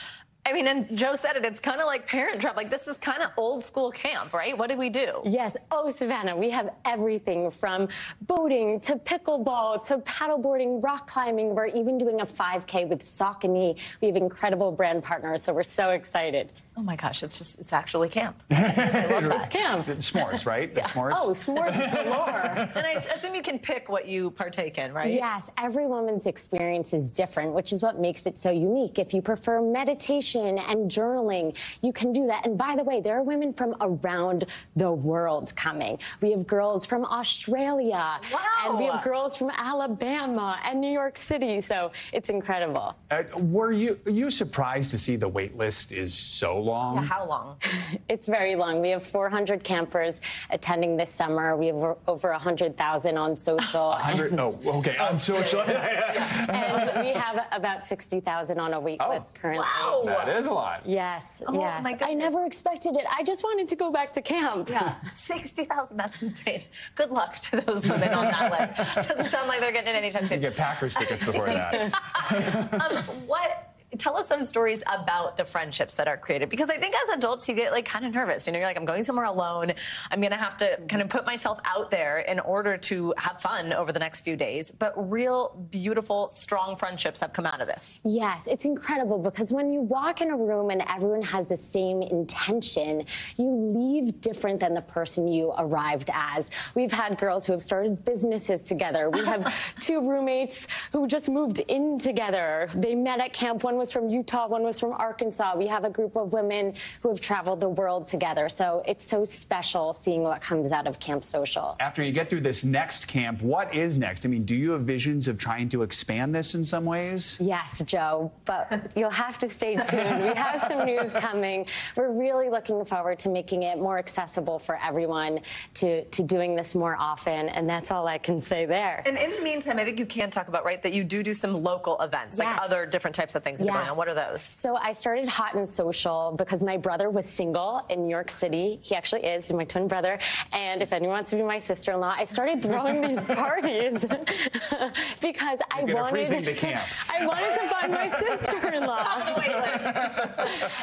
I mean, and Joe said it, it's kind of like Parent Trap. Like, this is kind of old school camp, right? What did we do? Yes. Oh, Savannah, we have everything from boating to pickleball to paddleboarding, rock climbing. We're even doing a 5K with Saucony. We have incredible brand partners, so we're so excited. Oh my gosh, it's actually camp. It's camp. S'mores, right? Yeah. S'mores? Oh, s'mores galore. And I assume you can pick what you partake in, right? Yes, every woman's experience is different, which is what makes it so unique. If you prefer meditation and journaling, you can do that. And by the way, there are women from around the world coming. We have girls from Australia. Wow. And we have girls from Alabama and New York City. So it's incredible. Were you surprised to see the wait list is so long? Yeah, how long? It's very long. We have 400 campers attending this summer. We have over 100,000 on social. 100? Oh, okay, on social. And we have about 60,000 on a wait list currently. Wow. That is a lot. Yes, Oh, yes. my goodness. I never expected it. I just wanted to go back to camp. Yeah, 60,000, that's insane. Good luck to those women on that list. Doesn't sound like they're getting it anytime soon. You get Packers tickets before that. Tell us some stories about the friendships that are created, because I think as adults you get like kind of nervous. You know, you're like, I'm going somewhere alone. I'm going to have to kind of put myself out there in order to have fun over the next few days. But real, beautiful, strong friendships have come out of this. Yes, it's incredible because when you walk in a room and everyone has the same intention, you leave different than the person you arrived as. We've had girls who have started businesses together. We have two roommates who just moved in together. They met at camp. One was from Utah, one was from Arkansas. We have a group of women who have traveled the world together. So it's so special seeing what comes out of Camp Social. After you get through this next camp, what is next? I mean, do you have visions of trying to expand this in some ways? Yes, Joe, but you'll have to stay tuned. We have some news coming. We're really looking forward to making it more accessible for everyone, to doing this more often, and that's all I can say there. And in the meantime, I think you can talk about, right, that you do some local events, like other different types of things that are going on. What are those? So I started Hot and Social because my brother was single in New York City. He actually is, my twin brother. And if anyone wants to be my sister-in-law, I started throwing these parties because I wanted to find my sister-in-law.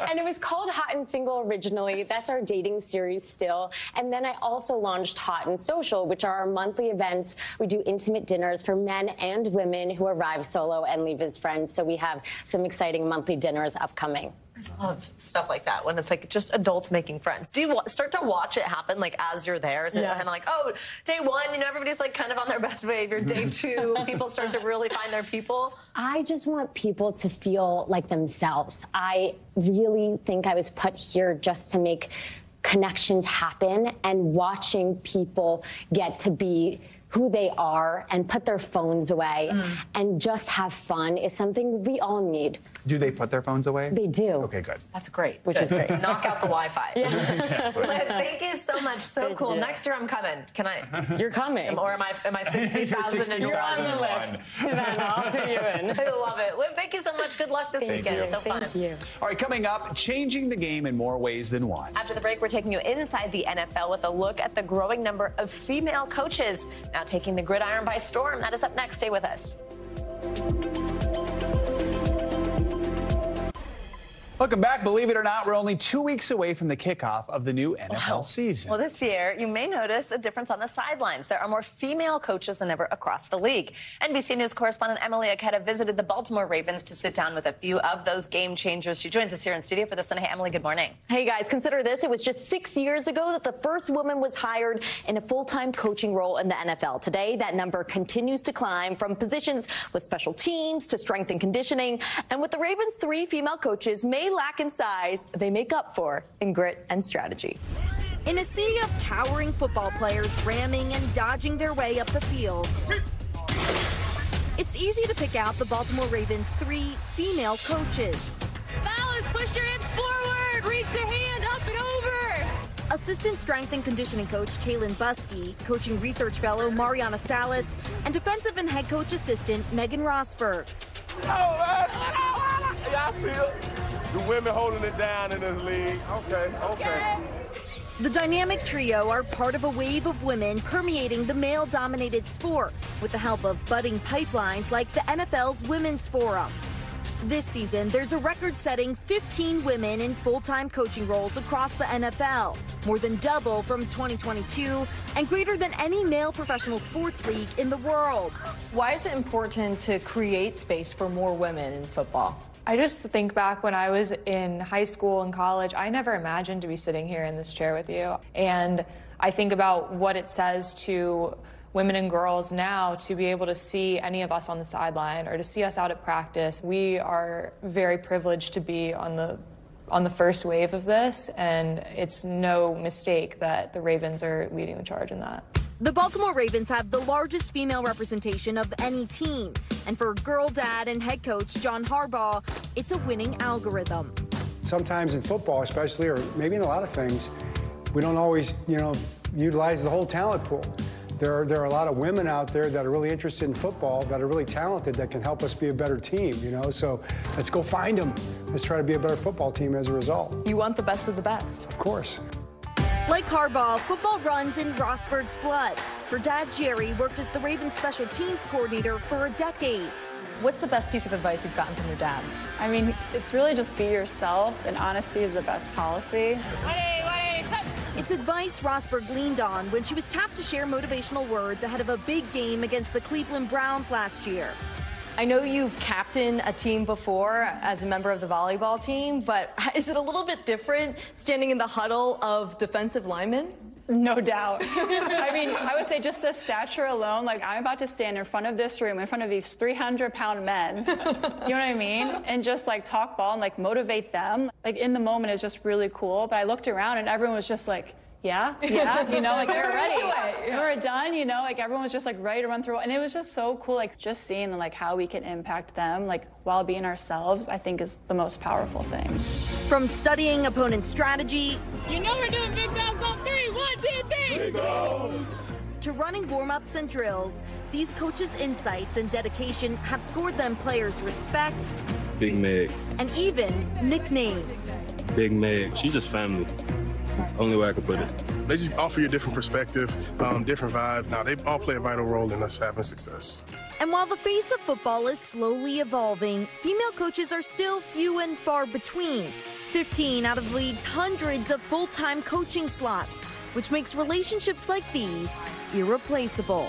And it was called Hot and Single originally. That's our dating series still. And then I also launched Hot and Social, which are our monthly events. We do intimate dinners for men and women who arrive solo and leave as friends. So we have some exciting monthly dinners upcoming. I love stuff like that, when it's like just adults making friends. Do you start to watch it happen like as you're there? Is it kind of like, oh, day one, you know, everybody's like kind of on their best behavior. Day two, people start to really find their people? I just want people to feel like themselves. I really think I was put here just to make connections happen, and watching people get to be who they are and put their phones away and just have fun is something we all need. Do they put their phones away? They do. Okay, good. That's great. Which is great. Knock out the Wi-Fi. Exactly. Liv, thank you so much. So cool. Next year I'm coming. Can I? You're coming. Or am I 60,000 and You're on the list. Savannah, I'll put you in. I love it. Liv, thank you so much. Good luck this weekend. You. So fun. Thank you. All right, coming up, changing the game in more ways than one. After the break, we're taking you inside the NFL with a look at the growing number of female coaches now taking the gridiron by storm. That is up next. Stay with us. Welcome back. Believe it or not, we're only 2 weeks away from the kickoff of the new NFL season. Well, this year, you may notice a difference on the sidelines. There are more female coaches than ever across the league. NBC News correspondent Emily Aketa visited the Baltimore Ravens to sit down with a few of those game changers. She joins us here in studio for this one. Hey, Emily, good morning. Hey, guys, consider this. It was just 6 years ago that the first woman was hired in a full-time coaching role in the NFL. Today, that number continues to climb, from positions with special teams to strength and conditioning. And with the Ravens' 3 female coaches may lack in size, they make up for in grit and strategy. In a sea of towering football players ramming and dodging their way up the field, it's easy to pick out the Baltimore Ravens' 3 female coaches. Fellas, push your hips forward, reach the hand up and over. Assistant strength and conditioning coach Kaylin Buskey, coaching research fellow Mariana Salas, and defensive and head coach assistant Megan Rosberg. I feel the women holding it down in this league. Okay. The dynamic trio are part of a wave of women permeating the male-dominated sport with the help of budding pipelines like the NFL's Women's Forum. This season, there's a record-setting 15 women in full-time coaching roles across the NFL, more than double from 2022 and greater than any male professional sports league in the world. Why is it important to create space for more women in football? I just think back when I was in high school and college, I never imagined to be sitting here in this chair with you. And I think about what it says to women and girls now to be able to see any of us on the sideline or to see us out at practice. We are very privileged to be on the first wave of this, and it's no mistake that the Ravens are leading the charge in that. The Baltimore Ravens have the largest female representation of any team, and for girl dad and head coach John Harbaugh, it's a winning algorithm. Sometimes in football especially, or maybe in a lot of things, we don't always, utilize the whole talent pool. There are a lot of women out there that are really interested in football, that are really talented, that can help us be a better team, So let's go find them. Let's try to be a better football team as a result. You want the best of the best. Of course. Like Harbaugh, football runs in Rosberg's blood. Her dad, Jerry, worked as the Ravens special teams coordinator for a decade. What's the best piece of advice you've gotten from your dad? I mean, it's really just be yourself, and honesty is the best policy. It's advice Rosberg leaned on when she was tapped to share motivational words ahead of a big game against the Cleveland Browns last year. I know you've captained a team before as a member of the volleyball team, but is it a little bit different standing in the huddle of defensive linemen? No doubt. I mean, I would say just the stature alone, I'm about to stand in front of this room, in front of these 300-pound men, you know what I mean? And just talk ball and motivate them. In the moment, it's just really cool. But I looked around and everyone was just yeah, they were ready. We were done, everyone was just ready to run through. And it was just so cool, just seeing how we can impact them, while being ourselves, I think is the most powerful thing. From studying opponent strategy. We're doing big dogs on 3. 1, 2, 3. Big dogs. To running warm-ups and drills, these coaches' insights and dedication have scored them players' respect. Big Meg. And even nicknames. Big Meg. She's just family. Only way I could put it. They just offer you a different perspective, different vibe. Now, they all play a vital role in us having success. And while the face of football is slowly evolving, female coaches are still few and far between. 15 out of the league's hundreds of full-time coaching slots, which makes relationships like these irreplaceable.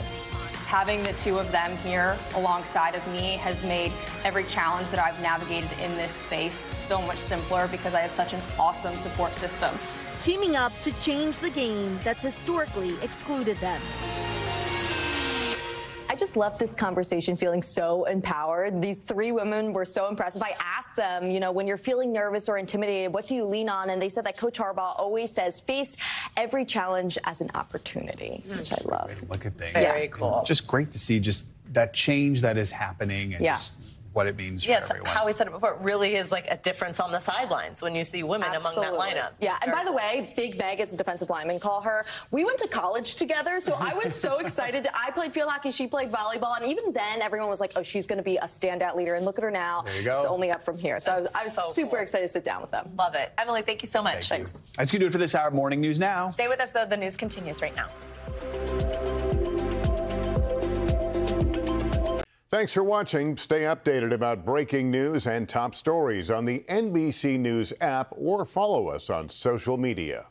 Having the two of them here alongside of me has made every challenge that I've navigated in this space so much simpler because I have such an awesome support system. Teaming up to change the game that's historically excluded them. I just left this conversation feeling so empowered. These 3 women were so impressive. I asked them, when you're feeling nervous or intimidated, what do you lean on? And they said that Coach Harbaugh always says, face every challenge as an opportunity, which I love. Way to look at things. Very cool. Just great to see just that change that is happening and just what it means for everyone. How we said it before, it really is a difference on the sidelines when you see women among that lineup. Yeah, and by the way, Big Meg is a defensive lineman, call her. We went to college together, so I was so excited. I played field hockey, she played volleyball, and even then, everyone was like, oh, she's going to be a standout leader, and look at her now. There you go. It's only up from here. So I was super excited to sit down with them. Love it. Emily, thank you so much. Thanks. That's going to do it for this hour of Morning News Now. Stay with us, though. The news continues right now. Thanks for watching. Stay updated about breaking news and top stories on the NBC News app or follow us on social media.